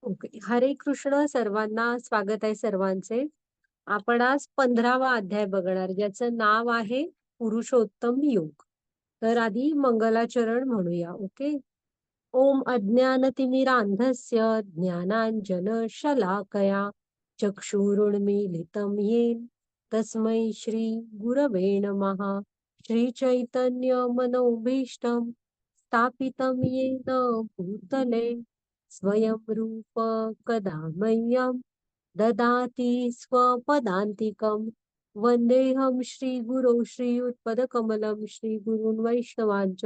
Okay. हरे कृष्ण सर्वांना स्वागत आहे सर्वांचे. आपण आज 15वा अध्याय बघणार ज्याचं नाव आहे पुरुषोत्तम योग. तर आधी मंगलाचरण म्हणूया. ओके. ओम अज्ञानतिमिरान्धस्य ज्ञानाञ्जनशलाकया चक्षुरुन्मीलितं येन तस्मै श्री गुरवे नमः. श्रीचैतन्यमनोभीष्टं स्थापितं येन भूतले स्वयं रूप कदा मह्यं ददाति स्वपदान्तिकं. वन्देऽहं श्रीगुरौ श्रीयुतपदकमलं श्रीगुरून् वैष्णवांच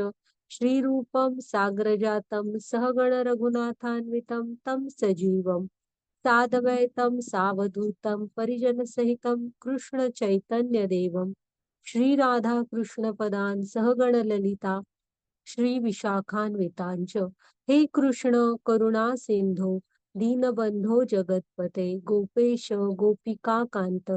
श्रीरूपं साग्रजातं सहगण रघुनाथान्वितं तं सजीवं साद्वैतं सावधूतं परिजनसहितं कृष्ण चैतन्यदेवं श्रीराधाकृष्णपदान् सहगण ललिता श्री विशाखान्वितांच. हे कृष्ण करुणा सिंधो दीनबंधो जगतपते गोपेश गोपिका कांत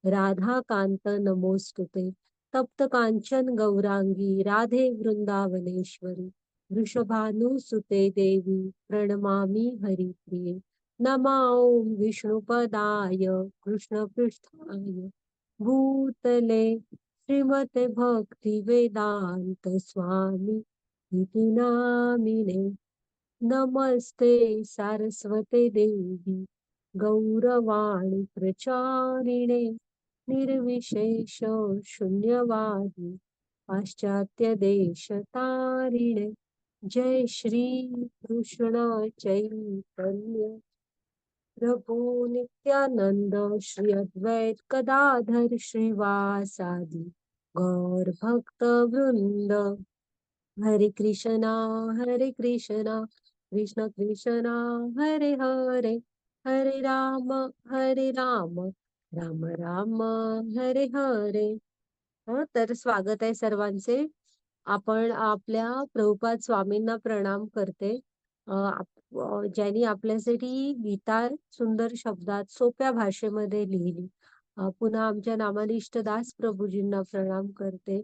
राधाकांत नमोस्तुते. तप्त कांचन गौरांगी राधे वृंदावनेश्वरी वृषभानुसुते देवी प्रणमामि हरिप्रिये. नमा ओम विष्णुपदाय कृष्णपृष्ठाय भूतले श्रीमते भक्ति वेदांत स्वामी इति नामिने. नमस्ते सारस्वते देवी गौरवाणी प्रचारिणे निर्विशेष शून्यवादी पाश्चात्य देश तारिणे. जय श्री कृष्ण चैतन्य प्रभु नित्यानंद श्री अद्वैत गदाधर श्रीवासादि गौर भक्त वृंद. हरे कृष्णा कृष्ण कृष्णा हरे हरे हरे राम राम राम हरे हरे. तर स्वागत आहे सर्वांचे. आपण आपल्या प्रभुपाद स्वामींना प्रणाम करते. ज्यांनी आपल्यासाठी गीता सुंदर शब्दात सोप्या भाषेमध्ये लिहिली. पुन्हा आमच्या नामानिष्ठ दास प्रभूजींना प्रणाम करते.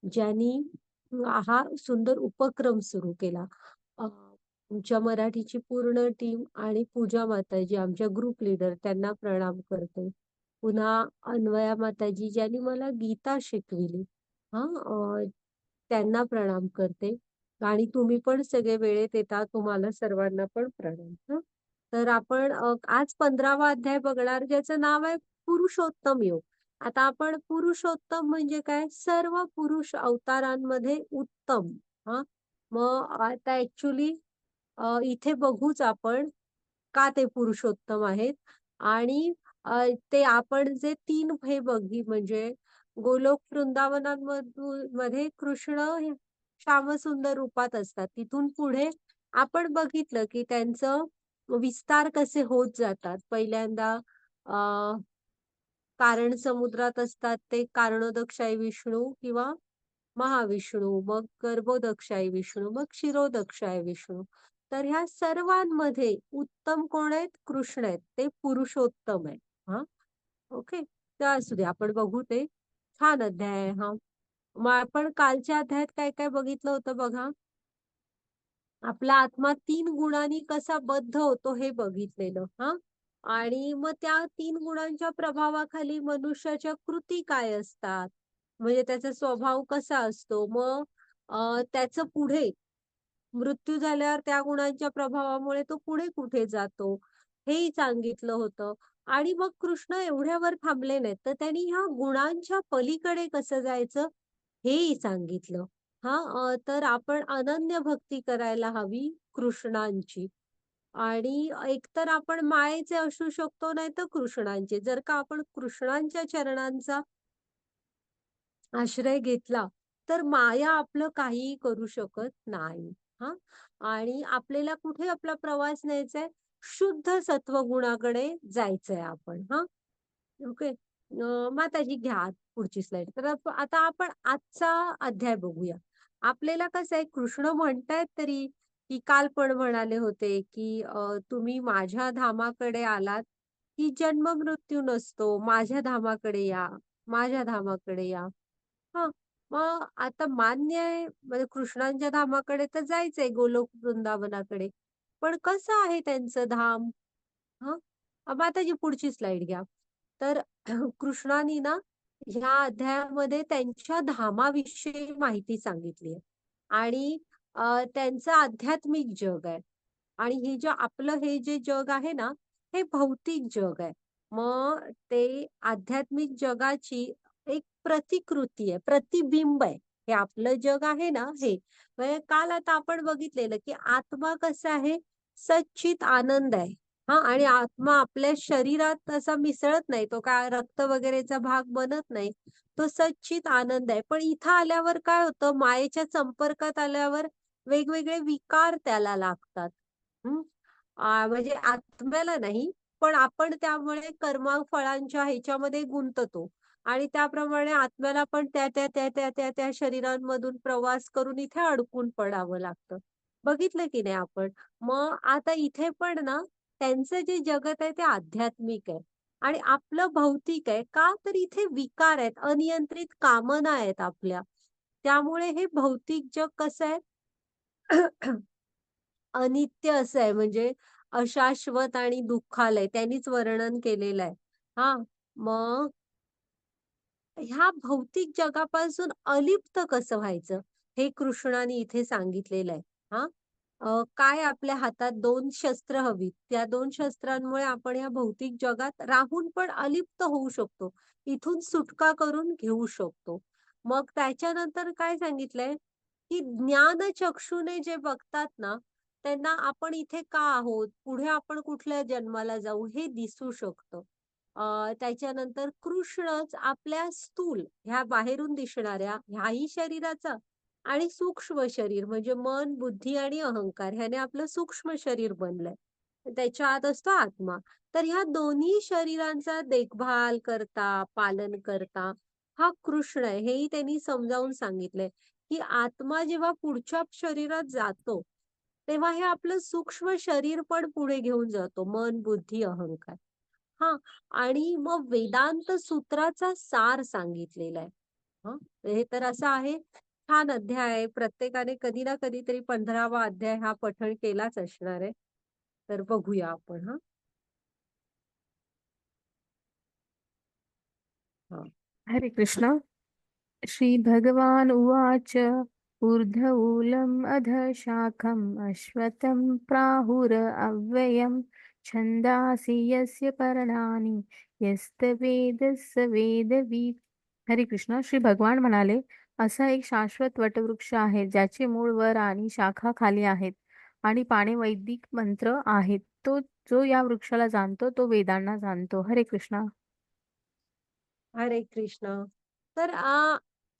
ज्यांनी हा सुंदर उपक्रम सुरू केला. आमच्या मराठीची पूर्ण टीम आणि पूजा माताजी आमच्या ग्रुप लीडर त्यांना प्रणाम करते. पुन्हा अन्वया माताजी ज्यांनी मला गीता शिकविली, त्यांना प्रणाम करते. आणि तुम्ही पण सगळे वेळेत येता, तुम्हाला सर्वांना पण प्रणाम. तर आपण आज 15वा अध्याय बघणार ज्याचं नाव आहे पुरुषोत्तम योग. आता आपण पुरुषोत्तम म्हणजे काय, सर्व पुरुष अवतारांमध्ये उत्तम. हा, मग आता ऍक्च्युली इथे बघूच आपण का ते पुरुषोत्तम आहेत. आणि ते आपण जे तीन हे बघी म्हणजे गोलोक वृंदावनांमध्ये कृष्ण हे श्यामसुंदर रूपात असतात. तिथून पुढे आपण बघितलं की त्यांचं विस्तार कसे होत जातात. पहिल्यांदा कारण समुद्रात असतात ते कारणोदक्षाई विष्णू किंवा महाविष्णू, मग गर्भोदक्षाई विष्णू, मग क्षीरोदक्षाई विष्णू. तर ह्या सर्वांमध्ये उत्तम कोण आहेत? कृष्ण आहेत. ते पुरुषोत्तम आहे. हा, ओके. तर असू दे, आपण बघू ते. छान अध्याय आहे हा. मग आपण कालच्या अध्यायात काय काय बघितलं होतं बघा. आपला आत्मा 3 गुणांनी कसा बद्ध होतो हे बघितलेलं. आणि मग त्या 3 गुणांच्या प्रभावाखाली मनुष्याच्या कृती काय असतात, म्हणजे त्याचा स्वभाव कसा असतो. मग त्याचं पुढे मृत्यू झाल्यावर त्या गुणांच्या प्रभावामुळे तो पुढे कुठे जातो हेही सांगितलं होतं. आणि मग कृष्ण एवढ्यावर थांबले नाहीत, तर त्यांनी ह्या गुणांच्या पलीकडे कसं जायचं हेही सांगितलं. तर आपण अनन्य भक्ती करायला हवी कृष्णांची. आणि एकतर आपण मायेचे असू शकतो, नाही तर कृष्णांचे. जर का आपण कृष्णांच्या चरणांचा आश्रय घेतला तर माया आपलं काहीही करू शकत नाही. हा, आणि आपल्याला कुठे आपला प्रवास न्यायचा आहे? शुद्ध सत्वगुणाकडे जायचंय आपण. ओके. माताजी घ्या पुढची स्लाइड. तर आता आपण आजचा अध्याय बघूया. आपल्याला कसं आहे, कृष्ण म्हणतायत तरी की काल पण म्हणाले होते की तुम्ही माझ्या धामाकडे आलात की जन्म मृत्यू नसतो, माझ्या धामाकडे या, माझ्या धामाकडे या. हा, मग आता मान्य आहे, म्हणजे कृष्णांच्या धामाकडे तर जायचंय, गोलोक वृंदावनाकडे. पण कसं आहे त्यांचं धाम? हं. मग आता जी पुढची स्लाईड घ्या. तर कृष्णानी ना ह्या अध्यायामध्ये त्यांच्या धामाविषयी माहिती सांगितली आहे. आणि त्यांचं आध्यात्मिक जग आहे. आणि हे जे आपलं हे जे जग आहे ना, हे भौतिक जग आहे. मग ते आध्यात्मिक जगाची एक प्रतिकृती आहे, प्रतिबिंब आहे. हे आपलं जग आहे ना हे. म्हणजे काल आता आपण बघितलेलं, की आत्मा कसा आहे? सच्चित आनंद आहे. हां, आणि आत्मा आपल्या शरीरात असा मिसळत नाही. तो काय रक्त वगैरेचा भाग बनत नाही. तो सच्चित आनंद आहे. पण इथं आल्यावर काय होतं, मायेच्या संपर्कात आल्यावर वेगवेगळे विकार त्याला लागतात. हं. म्हणजे आत्म्याला नाही, पण आपण त्यामुळे कर्मफळांच्या ह्याच्यामध्ये गुंततो आणि त्याप्रमाणे आत्म्याला पण त्या शरीरांमधून प्रवास करून इथे अडकून पडावं लागतं. बघितलं की नाही आपण? मग आता इथे पण ना, त्यांचं जे जगत आहे ते आध्यात्मिक आहे आणि आपलं भौतिक आहे. का? तर इथे विकार आहेत, अनियंत्रित कामना आहेत आपल्या. त्यामुळे हे भौतिक जग कसं आहे? अनित्य असं आहे म्हणजे अशाश्वत आणि दुःखालय त्यांनीच वर्णन केलेलं आहे. हां, मग ह्या भौतिक जगापासून अलिप्त कसं व्हायचं? हे कृष्णाने इथे सांगितलेलं आहे. हां. काय आपल्या हातात 2 शस्त्र हवीत. त्या 2 शस्त्रांमुळे आपण या भौतिक जगात राहून पण अलिप्त होऊ शकतो. इथून सुटका करून घेऊ शकतो. मग त्याच्यानंतर काय सांगितलंय, की ज्ञानचक्षुने जे बघतात ना, त्यांना आपण इथे का आहोत? पुढे आपण कुठल्या जन्माला जाऊ? हे दिसू शकतं. त्याच्यानंतर कृष्णच आपल्या स्थूल ह्या बाहेरून दिसणाऱ्या ह्याही शरीराचा आणि सूक्ष्म शरीर म्हणजे मन, बुद्धी आणि अहंकार ह्याने आपलं सूक्ष्म शरीर बनलंय. त्याच्या आत असतो आत्मा. तर ह्या दोन्ही शरीरांचा देखभाल करता, पालन करता हा कृष्ण आहे. हेही त्यांनी समजावून सांगितलंय, की आत्मा जेव्हा पुढच्या शरीरात जातो, तेव्हा हे आपलं सूक्ष्म शरीर पण पुढे घेऊन जातो. मन, बुद्धी, अहंकार. हां. आणि मग वेदांत सूत्राचा सार सांगितलेला आहे. हं. हे तर असं आहे, छान अध्याय आहे. प्रत्येकाने कधी ना कधीतरी 15वा अध्याय हा पठण केलाच असणार आहे. तर बघूया आपण हां. हां. हरे कृष्ण. श्रीभगवान् उवाच ऊर्ध्वूलम् अधः शाखम् अश्वत्थं प्राहुरव्ययम् छन्दांसि यस्य पर्णानि यस्तवेदः स वेदवित्. हरे कृष्ण. श्री भगवान म्हणाले, असा एक शाश्वत वटवृक्ष आहे ज्याचे मूळ वर आणि शाखा खाली आहेत आणि पाने वैदिक मंत्र आहेत. तो जो या वृक्षाला जाणतो तो वेदांना जाणतो. हरे कृष्ण. हरे कृष्ण. तर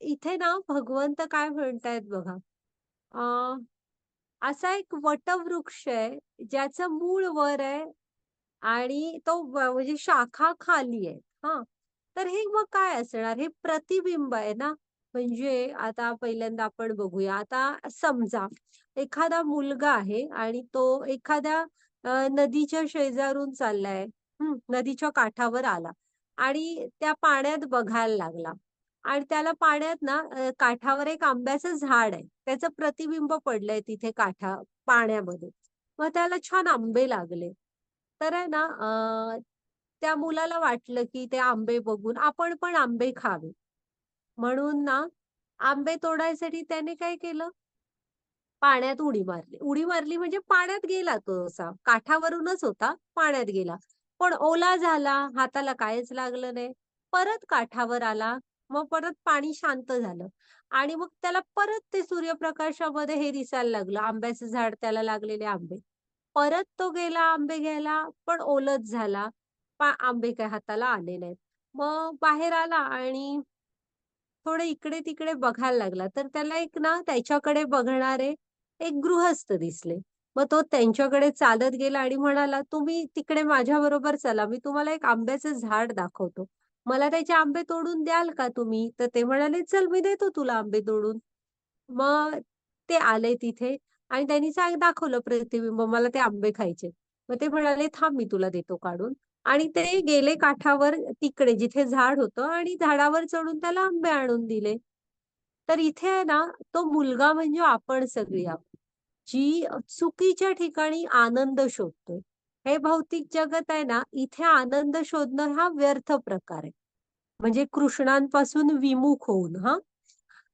इथे ना भगवंत काय म्हणतायत बघा. अ, असा एक वटवृक्ष आहे, ज्याचं मूळ वर आहे आणि तो म्हणजे शाखा खाली आहे. हां. तर हे मग काय असणार? हे प्रतिबिंब आहे ना. म्हणजे आता पहिल्यांदा आपण बघूया. आता समजा एखादा मुलगा आहे आणि तो एखाद्या नदीच्या शेजारून चाललाय. नदीच्या काठावर आला आणि त्या पाण्यात बघायला लागला आणि त्याला पाण्यात ना काठावर एक आंब्याचं झाड आहे. त्याचं प्रतिबिंब पडलंय तिथे पाण्यामध्ये. मग त्याला छान आंबे लागले. तर आहे ना त्या मुलाला वाटलं, की ते आंबे बघून आपण पण आंबे खावे. म्हणून ना आंबे तोडायसाठी त्याने काय केलं? पाण्यात उडी मारली. उडी मारली म्हणजे पाण्यात गेला तो असा. काठावरूनच होता, पाण्यात गेला. पण ओला झाला, हाताला काहीच लागलं नाही. परत काठावर आला. मग परत पाणी शांत झालं आणि मग त्याला परत ते सूर्यप्रकाशामध्ये हे दिसायला लागलं, आंब्याचं झाड, त्याला लागलेले आंबे. परत तो गेला आंबे घ्यायला, पण ओलच झाला. आंबे काही हाताला आले नाहीत. मग बाहेर आला आणि थोडं इकडे-तिकडे बघायला लागला. तर त्याला एक ना त्याच्याकडे बघणारे एक गृहस्थ दिसले. मग तो त्यांच्याकडे चालत गेला आणि म्हणाला, "तुम्ही तिकडे माझ्याबरोबर चला. मी तुम्हाला एक आंब्याचं झाड दाखवतो. मला त्याचे आंबे तोडून द्याल का तुम्ही?" तर ते म्हणाले, "चल, मी देतो तुला आंबे तोडून." मग ते आले तिथे आणि त्यांनी दाखवलं प्रतिबिंब, "मला ते आंबे खायचे." मग ते म्हणाले, "थांब, मी तुला देतो काढून." आणि ते गेले काठावर तिकडे जिथे झाड होतं आणि झाडावर चढून त्याला आंबे आणून दिले. तर इथे आहे ना, तो मुलगा म्हणजे आपण सगळी आहोत. जी चुकीच्या ठिकाणी आनंद शोधतोय. हे भौतिक जगत आहे ना, इथे आनंद शोधणं हा व्यर्थ प्रकार आहे. म्हणजे कृष्णांपासून विमुख होऊन हां.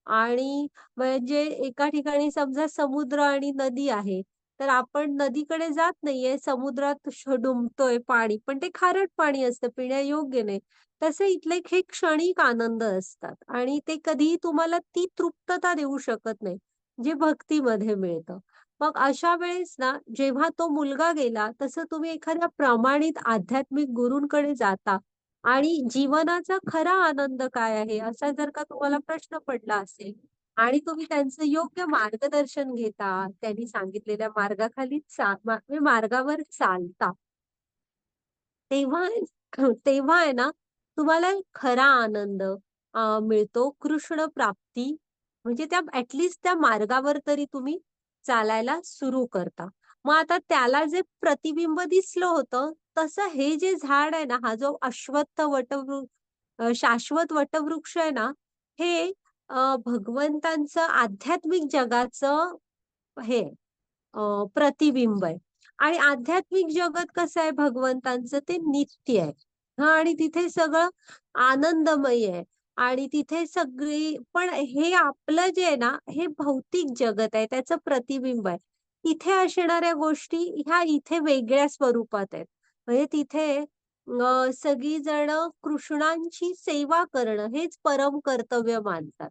आणि म्हणजे एका ठिकाणी समजा समुद्र आणि नदी आहे, तर आपण नदीकडे जात नाहीये, समुद्रात डुंबतोय पाणी, पण ते खारट पाणी असतं, पिण्यायोग्य नाही. तसे इथले हे क्षणिक आनंद असतात आणि ते कधीही तुम्हाला ती तृप्तता देऊ शकत नाही, जे भक्तीमध्ये मिळतं. मग अशा वेळेस ना, जेव्हा तो मुलगा गेला, तसं तुम्ही एखाद्या प्रमाणित आध्यात्मिक गुरूंकडे जाता आणि जीवनाचा खरा आनंद काय आहे, असा जर का तुम्हाला प्रश्न पडला असेल आणि तुम्ही त्यांचं योग्य मार्गदर्शन घेता, त्यांनी सांगितलेल्या मार्गाखाली म्हणजे मार्गावर चालता, तेव्हा तेव्हा आहे ना, तुम्हाला खरा आनंद मिळतो. कृष्ण प्राप्ती म्हणजे त्या त्या मार्गावर तरी तुम्ही चालायला सुरू करता. मग आता त्याला जे प्रतिबिंब दिसलं होतं, तसं हे जे झाड आहे ना, हा जो शाश्वत वटवृक्ष आहे ना, हे भगवंतांचं आध्यात्मिक जगाचं हे प्रतिबिंब आहे. आणि आध्यात्मिक जगत कसं आहे भगवंतांचं ते नित्य आहे. हां आणि तिथे सगळं आनंदमयी आहे आणि तिथे सगळी पण हे आपलं जे आहे ना, हे भौतिक जगत आहे, त्याचं प्रतिबिंब आहे. इथे असणाऱ्या गोष्टी ह्या इथे वेगळ्या स्वरूपात आहेत. म्हणजे तिथे सगळी जणं कृष्णांची सेवा करणं हेच परम कर्तव्य मानतात.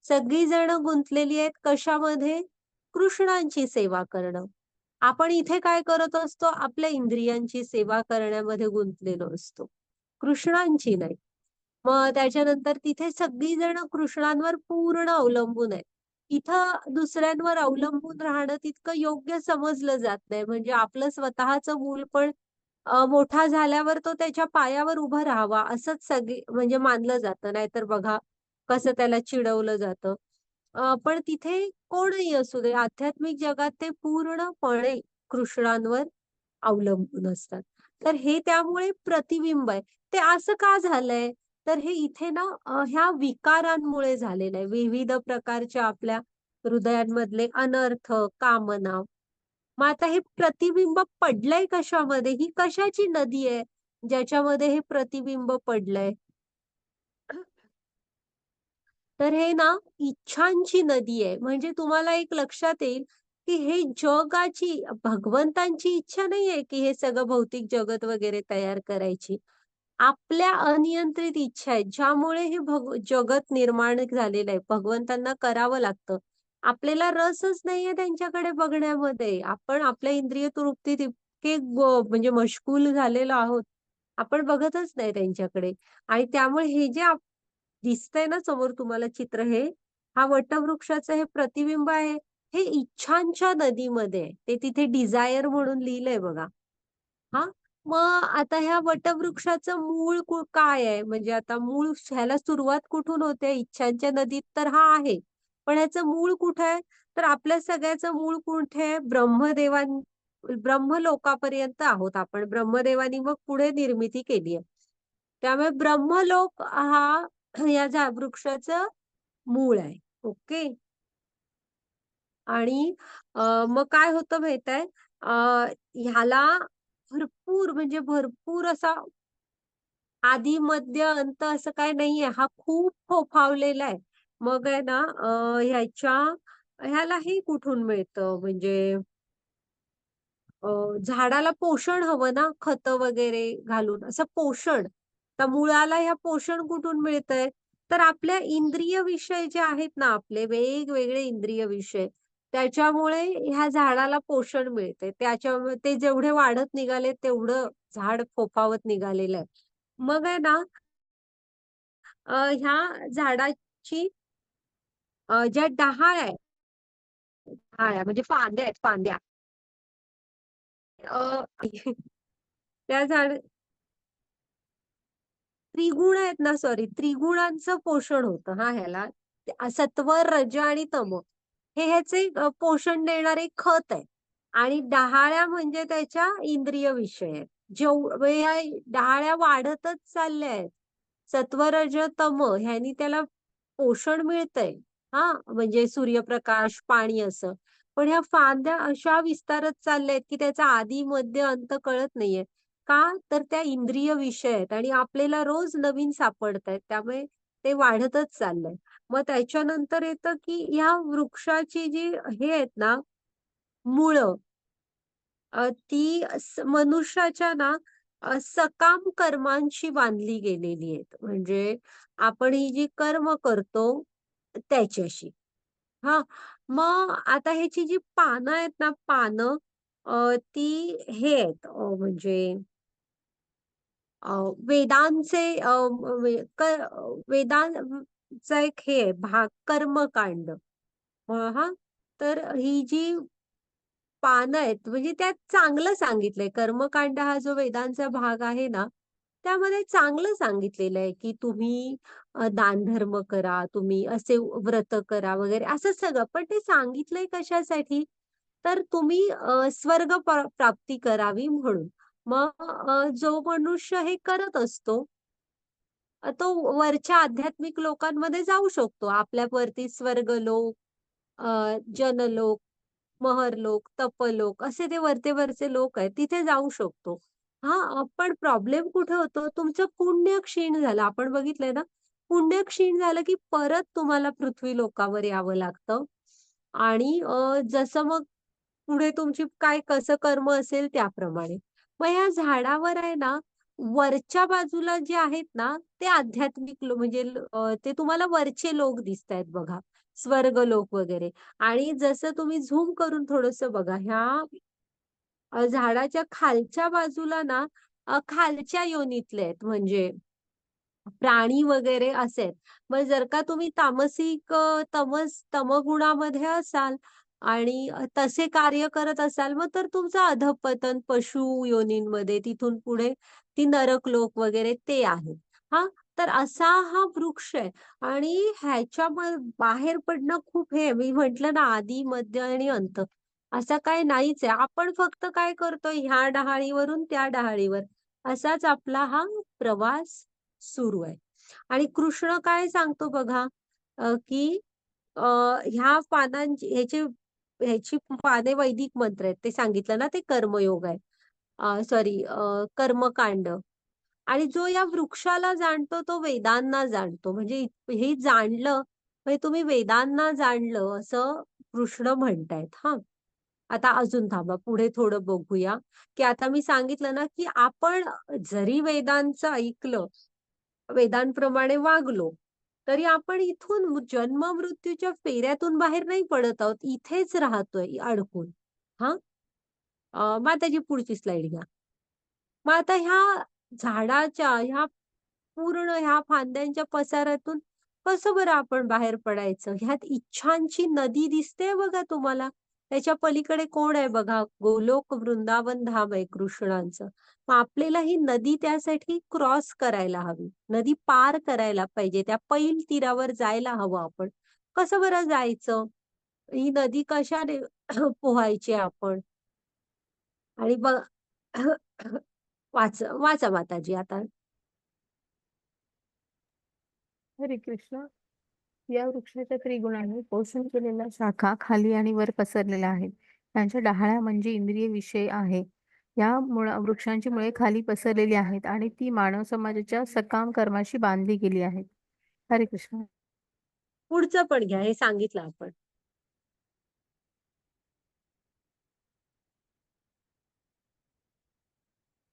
सगळी जणं गुंतलेली आहेत कशामध्ये? कृष्णांची सेवा करणं. आपण इथे काय करत असतो? आपल्या इंद्रियांची सेवा करण्यामध्ये गुंतलेलो असतो. कृष्णांची नाही. मग त्याच्यानंतर तिथे सगळी जण कृष्णांवर पूर्ण अवलंबून आहेत. इथं दुसऱ्यांवर अवलंबून राहणं तितकं योग्य समजलं जात नाही. म्हणजे आपलं स्वतःचं मूल पण मोठा झाल्यावर तो त्याच्या पायावर उभा राहावा असंच सगळी म्हणजे मानलं जातं. नाहीतर बघा कसं त्याला चिडवलं जातं. पण तिथे कोणही असू दे, आध्यात्मिक जगात ते पूर्णपणे कृष्णांवर अवलंबून असतात. तर हे त्यामुळे प्रतिबिंब आहे. ते असं का झालंय? तर हे इथे ना ह्या विकारांमुळे झालेलं आहे. विविध प्रकारच्या आपल्या हृदयांमधले अनर्थ, कामना. मग आता हे प्रतिबिंब पडलंय कशामध्ये? ही कशाची नदी आहे, ज्याच्यामध्ये हे प्रतिबिंब पडलंय? तर हे ना इच्छांची नदी आहे. म्हणजे तुम्हाला एक लक्षात येईल, की हे जगाची भगवंतांची इच्छा नाहीये, की हे सगळं भौतिक जगत वगैरे तयार करायची. आपल्या अनियंत्रित इच्छा आहेत, ज्यामुळे हे जगत निर्माण झालेलं आहे. भगवंतांना करावं लागतं. आपल्याला रसच नाहीये त्यांच्याकडे बघण्यामध्ये. आपण आपल्या इंद्रिय तृप्तीत इतके म्हणजे मशगूल झालेलो आहोत. आपण बघतच नाही त्यांच्याकडे आणि त्यामुळे हे जे दिसतंय ना समोर तुम्हाला चित्र हे, हा वटवृक्षाचं हे प्रतिबिंब आहे. हे इच्छांच्या नदीमध्ये आहे. ते तिथे डिझायर म्हणून लिहिलंय बघा. हां, मग आता ह्या वटवृक्षाचं मूळ काय आहे? म्हणजे आता मूळ ह्याला सुरुवात कुठून होते? इच्छांच्या नदीत तर हा आहे. पण ह्याचं मूळ कुठे आहे? तर आपल्या सगळ्याचं मूळ कुठे आहे? ब्रह्मलोकापर्यंत आहोत आपण. ब्रह्मदेवानी मग पुढे निर्मिती केली आहे. त्यामुळे ब्रह्मलोक हा या वृक्षाचं मूळ आहे. ओके. आणि मग काय होतं माहित आहे? ह्याला भरपूर म्हणजे भरपूर असा आदी, मध्य, अंत असं काही नाहीये. हा खूप फोफावलेला आहे. मग आहे ना ह्यालाही कुठून मिळतं म्हणजे अ, झाडाला पोषण हवं ना, खतं वगैरे घालून असं पोषण. तर मुळाला ह्या पोषण कुठून मिळतंय? तर आपल्या इंद्रिय विषय जे आहेत ना आपले वेगवेगळे इंद्रिय विषय, त्याच्यामुळे ह्या झाडाला पोषण मिळते. त्याच्यामुळे ते जेवढे वाढत निघाले तेवढं झाड फोफावत निघालेलं आहे. मग आहे ना ह्या झाडाची ज्या डहाळ आहे, डहाळ्या म्हणजे फांद्या आहेत फांद्या. अ, त्या त्रिगुण आहेत ना, सॉरी त्रिगुणांचं पोषण होतं हां ह्याला. सत्व, रज आणि तम. हे ह्याचे पोषण देणारे खत आहे. आणि डहाळ्या म्हणजे त्याच्या इंद्रिय विषय आहेत. म्हणजे ह्या डहाळ्या वाढतच चालल्या आहेत. सत्व, रज, तम ह्यानी त्याला पोषण मिळतंय. हां, म्हणजे सूर्यप्रकाश, पाणी असं. पण ह्या फांद्या अशा विस्तारत चालल्यात, की त्याचा आदी, मध्य, अंत कळत नाहीये. का? तर त्या इंद्रिय विषय आहेत आणि आपल्याला रोज नवीन सापडतायत. त्यामुळे ते वाढतच चाललंय. मग त्याच्यानंतर येतं, की ह्या वृक्षाची जी हे आहेत ना, मुळं ती मनुष्याच्या ना सकाम कर्मांशी बांधली गेलेली आहेत. म्हणजे आपण ही जी कर्म करतो त्याच्याशी. हां. मग आता ह्याची जी पानं आहेत ना, पानं ती हे आहेत म्हणजे वेदांचे वेदांचा एक हे आहे भाग कर्मकांड. हां. तर ही जी पानं आहेत, म्हणजे त्यात चांगलं सांगितलंय. कर्मकांड हा जो वेदांचा भाग आहे ना, त्यामध्ये चांगलं सांगितलेलं आहे, की तुम्ही दानधर्म करा, तुम्ही असे व्रत करा वगैरे असं सगळं. पण ते सांगितलंय कशासाठी? तर तुम्ही स्वर्ग प्राप्ती करावी म्हणून. मग जो मनुष्य हे करत असतो, तो वरच्या आध्यात्मिक लोकांमध्ये जाऊ शकतो. आपल्यावरती स्वर्गलोक, जनलोक, महरलोक, तपलोक असे ते वरचे-वरचे लोक आहेत, तिथे जाऊ शकतो. हां, पण प्रॉब्लेम कुठे होतो? तुमचं पुण्य क्षीण झालं. आपण बघितलंय ना, पुण्य क्षीण झालं की परत तुम्हाला पृथ्वी लोकावर यावं लागतं आणि जसं मग पुढे तुमची काय कसं कर्म असेल त्याप्रमाणे. मग ह्या झाडावर आहे ना, वरच्या बाजूला जे आहेत ना, ते आध्यात्मिक म्हणजे ते तुम्हाला वरचे लोक दिसतायत बघा. स्वर्गलोक वगैरे आणि जसं तुम्ही झूम करून थोडंसं बघा, ह्या झाडाच्या खालच्या बाजूला ना, खालच्या योनीतले आहेत म्हणजे प्राणी वगैरे असे मग जर का तुम्ही तामसिक तमगुणामध्ये असाल आणि तसे कार्य करत असाल, मग तर तुमचं अधःपतन पशु योनींमध्ये, तिथून पुढे ती नरक लोक वगैरे ते आहेत. हां, तर असा हा वृक्ष आहे आणि बाहेर पडणं खूप हे आहे. मी म्हटलं ना, आदी, मध्य आणि अंत. असं काही नाहीच आहे. आपण फक्त काय करतोय, ह्या डहाळीवरून त्या डहाळीवर असाच आपला हा प्रवास सुरू आहे. आणि कृष्ण काय सांगतो बघा, की अ, ह्या पानांची ह्याची पाने वैदिक मंत्र आहेत. ते सांगितलं ना, ते कर्मयोग आहे. सॉरी कर्मकांड. आणि जो या वृक्षाला जाणतो तो वेदांना जाणतो. म्हणजे हे जाणलं म्हणजे तुम्ही वेदांना जाणलं असं कृष्ण म्हणतायत हां. आता अजून थांबा, पुढे थोडं बघूया, की आता मी सांगितलं ना, की आपण जरी वेदांचं ऐकलं, वेदांप्रमाणे वागलो, तरी आपण इथून जन्म-मृत्यूच्या फेऱ्यातून बाहेर नाही पडत आहोत. इथेच राहतोय अडकून. हां. मग त्याची पुढची स्लाईड घ्या. मग आता ह्या पूर्ण ह्या फांद्यांच्या पसाऱ्यातून कसं बरं आपण बाहेर पडायचं? ह्यात इच्छांची नदी दिसते बघा तुम्हाला. त्याच्या पलीकडे कोण आहे बघा? गोलोक वृंदावन धाम आहे कृष्णांचं. मग आपल्याला ही नदी त्यासाठी क्रॉस करायला हवी. नदी पार करायला पाहिजे. त्या पैल तीरावर जायला हवं आपण. कसं बरं जायचं? ही नदी कशाने पोहायची आपण? आणि वाचा माताजी आता. हरे कृष्ण. या वृक्षाच्या त्रिगुणांनी पोषण केलेल्या शाखा खाली आणि वर पसरलेल्या आहेत. त्यांच्या डहाळ्या म्हणजे इंद्रिय विषय आहे. या वृक्षांची मुळे खाली पसरलेली आहेत आणि ती मानव समाजाच्या सकाम कर्माशी बांधली गेली आहेत. हरे कृष्ण. पुढचं पण घ्या, हे सांगितलं आपण.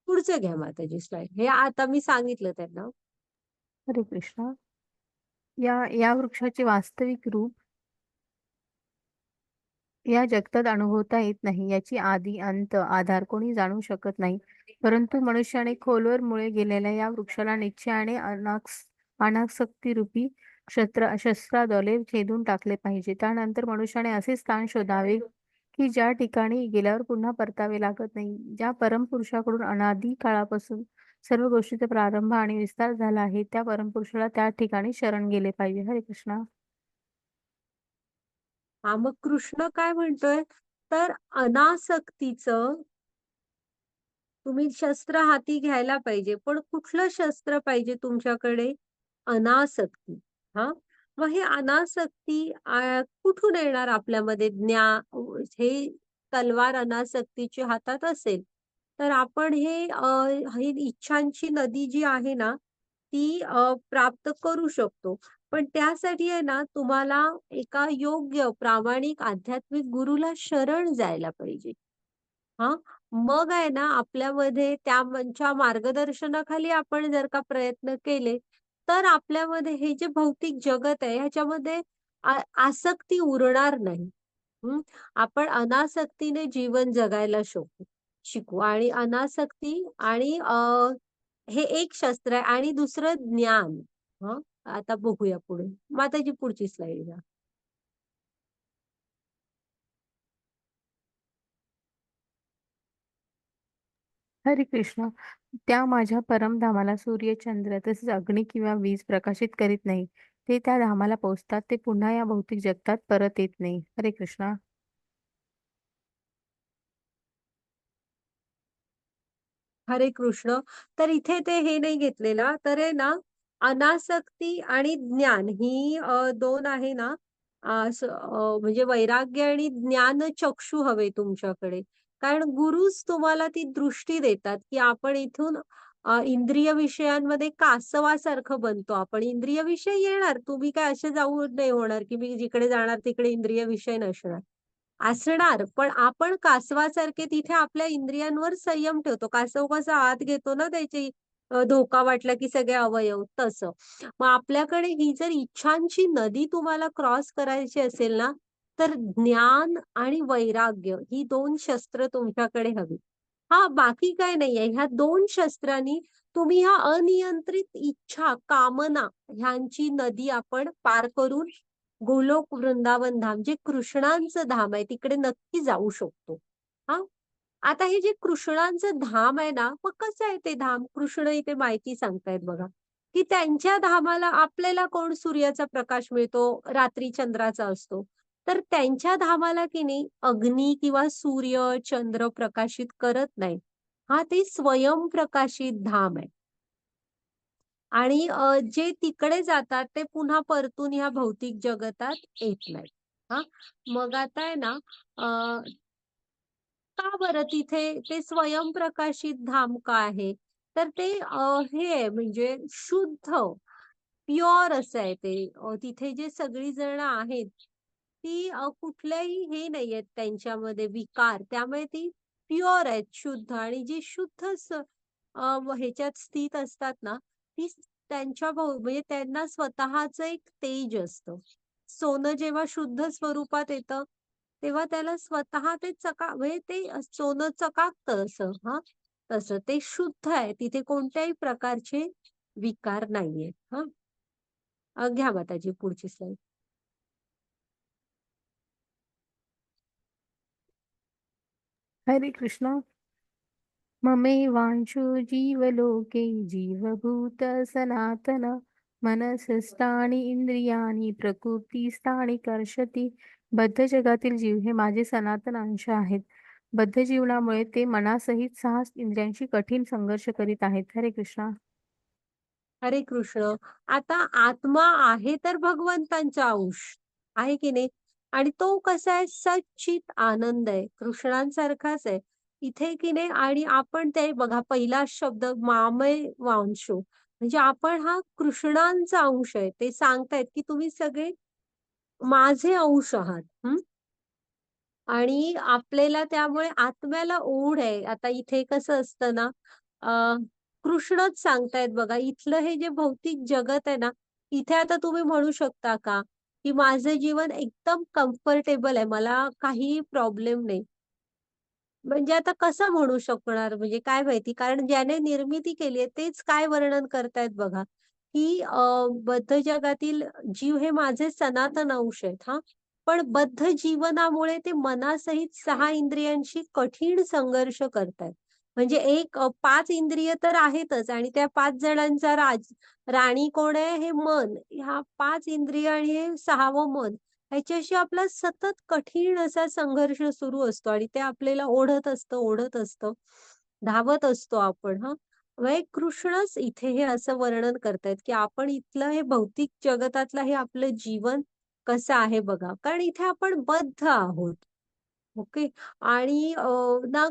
पुढचं घ्या माताजी स्लाईड. हे आता मी सांगितलं त्यांना. हरे कृष्ण. या वृक्षाचे वास्तविक रूप या जगतात अनुभवता येत नाही. याची आदी, अंत, आधार कोणी जाणू शकत नाही. परंतु मनुष्याने खोलवर मुळे गेलेल्या या वृक्षाला निश्चयाने अनासक्तीरूपी शस्त्राद्वारे छेदून टाकले पाहिजे. त्यानंतर मनुष्याने असे स्थान शोधावे की ज्या ठिकाणी गेल्यावर पुन्हा परतावे लागत नाही. ज्या परमपुरुषाकडून अनादी काळापासून सर्व गोष्टींचा प्रारंभ आणि विस्तार झाला आहे, त्या परमपुरुषाला त्या ठिकाणी शरण गेले पाहिजे. हरे कृष्ण. हां, मग कृष्ण काय म्हणतोय, तर अनासक्तीचं तुम्ही शस्त्र हाती घ्यायला पाहिजे. पण कुठलं शस्त्र पाहिजे तुमच्याकडे? अनासक्ती. हां. मग हे अनासक्ती कुठून येणार आपल्यामध्ये? हे तलवार अनासक्तीची हातात असेल, तर आपण ही इच्छांची नदी जी आहे ना, ती प्राप्त करू शकतो. पण त्यासाठी आहे ना, तुम्हाला एका योग्य, प्रामाणिक आध्यात्मिक गुरुला शरण जायला पाहिजे. हां, मग आहे ना, आपल्यामध्ये त्यांच्या मार्गदर्शनाखाली आपण जर का प्रयत्न केले, तर आपल्यामध्ये हे जे भौतिक जगत आहे, ह्याच्यामध्ये आसक्ती उरणार नाही. हं, आपण अनासक्तीने जीवन जगायला शिकू आणि अनासक्ती आणि हे एक शस्त्र आहे आणि दुसरं ज्ञान. हं, आता बघूया पुढे. माताजी पुढची स्लाईड घ्या. हरे कृष्ण. त्या माझ्या परमधामाला सूर्य, चंद्र तसेच अग्नी किंवा वीज प्रकाशित करीत नाही. ते त्या धामाला पोहोचतात. ते पुन्हा या भौतिक जगतात परत येत नाही. हरे कृष्ण. हरे कृष्ण. तर इथे ते हे नाही घेतलेलं, तर आहे ना, अनासक्ती आणि ज्ञान ही 2 आहे ना, म्हणजे वैराग्य आणि ज्ञानचक्षू हवे तुमच्याकडे. कारण गुरुच तुम्हाला ती दृष्टी देतात, की आपण इथून इंद्रिय विषयांमध्ये कासवासारखं बनतो आपण. इंद्रिय विषय येणार, तुम्ही काय असे जाऊ नाही होणार, की मी जिकडे जाणार तिकडे इंद्रिय विषय नसणार. असणार, पण आपण कासवासारखे तिथे आपल्या इंद्रियांवर संयम ठेवतो. कासव कसा आत घेतो ना त्याची धोका वाटला की सगळे अवयव, तसं. मग आपल्याकडे ही जर इच्छांची नदी तुम्हाला क्रॉस करायची असेल ना, तर ज्ञान आणि वैराग्य ही 2 शस्त्र तुमच्याकडे हवी. हां, बाकी काही नाहीये. ह्या 2 शस्त्रांनी तुम्ही ह्या अनियंत्रित इच्छा, कामना ह्यांची नदी आपण पार करून गोलोक वृंदावन धाम जे कृष्णांचं धाम आहे तिकडे नक्की जाऊ शकतो. हां. आता हे जे कृष्णांचं धाम आहे ना, मग कसं आहे ते धाम? कृष्ण इथे माहिती सांगतायत बघा, की त्यांच्या धामाला आपल्याला कोण सूर्याचा प्रकाश मिळतो, रात्री चंद्राचा असतो. तर त्यांच्या धामाला की नाही अग्नी किंवा सूर्य, चंद्र प्रकाशित करत नाही. हां, ते स्वयंप्रकाशित धाम आहे. आणि जे तिकडे जातात ते पुन्हा परतून ह्या भौतिक जगतात येत नाहीत. हां. मग आता आहे ना, अ, का बरं तिथे ते स्वयंप्रकाशित धाम का आहे? तर ते हे आहे म्हणजे शुद्ध, प्युअर असं आहे ते. तिथे जे सगळी जण आहेत, ती कुठल्याही हे नाहीयेत त्यांच्यामध्ये विकार. त्यामुळे ती प्युअर आहेत, शुद्ध आणि जी शुद्ध ह्याच्यात स्थित असतात ना, ती त्यांच्या म्हणजे त्यांना स्वतःचं एक तेज असतं. सोनं जेव्हा शुद्ध स्वरूपात येतं, तेव्हा त्याला स्वतः ते म्हणजे ते सोनं चकाकतं असं हां, तसं. ते शुद्ध आहे. तिथे कोणत्याही प्रकारचे विकार नाहीयेत. हां. घ्या माताजी पुढची स्लाईड. हरे कृष्ण. ममेवांशो जीवलोके जीवभूत सनातन मनसस्थानी इंद्रियाणी प्रकृतीस्थानी कर्षती. बद्ध जगातील जीव हे माझे सनातन अंश आहेत. बद्ध जीवनामुळे ते मनासहित 6 इंद्रियांशी कठीण संघर्ष करीत आहेत. हरे कृष्णा. हरे कृष्ण. आता आत्मा आहे तर भगवंतांचा अंश, आहे की नाही? आणि तो कसा आहे सच्चित आनंद आहे, कृष्णांसारखाच आहे. इथे की नाही आणि आपण ते बघा पहिला शब्द मामय वांशो म्हणजे आपण हा कृष्णांचा अंश आहे. ते सांगतायत की तुम्ही सगळे माझे अंश आहात. आणि आपल्याला त्यामुळे आत्म्याला ओढ आहे. आता इथे कसं असतं ना, अ, कृष्णच सांगतायत बघा, इथलं हे जे भौतिक जगत आहे ना, इथे आता तुम्ही म्हणू शकता का, की माझं जीवन एकदम कम्फर्टेबल आहे, मला काहीही प्रॉब्लेम नाही. म्हणजे आता कसं म्हणू शकणार म्हणजे काय माहिती? कारण ज्याने निर्मिती केली आहे तेच काय वर्णन करतायत बघा, की बद्ध जगातील जीव हे माझे सनातन अंश आहेत हां. पण बद्ध जीवनामुळे ते मनासहित 6 इंद्रियांशी कठीण संघर्ष करतायत. म्हणजे 5 इंद्रिय तर आहेतच आणि त्या 5 जणांचा राणी कोण आहे? हे मन. ह्या 5 इंद्रिय आणि हे 6वं मन ह्याच्याशी आपला सतत कठीण असा संघर्ष सुरू असतो आणि ते आपल्याला ओढत असतं, ओढत असतं. धावत असतो आपण हां. म्हणजे कृष्णच इथे हे असं वर्णन करतायत, की आपण इथलं हे भौतिक जगतातलं हे आपलं जीवन कसं आहे बघा. कारण इथे आपण बद्ध आहोत. ओके. आणि ना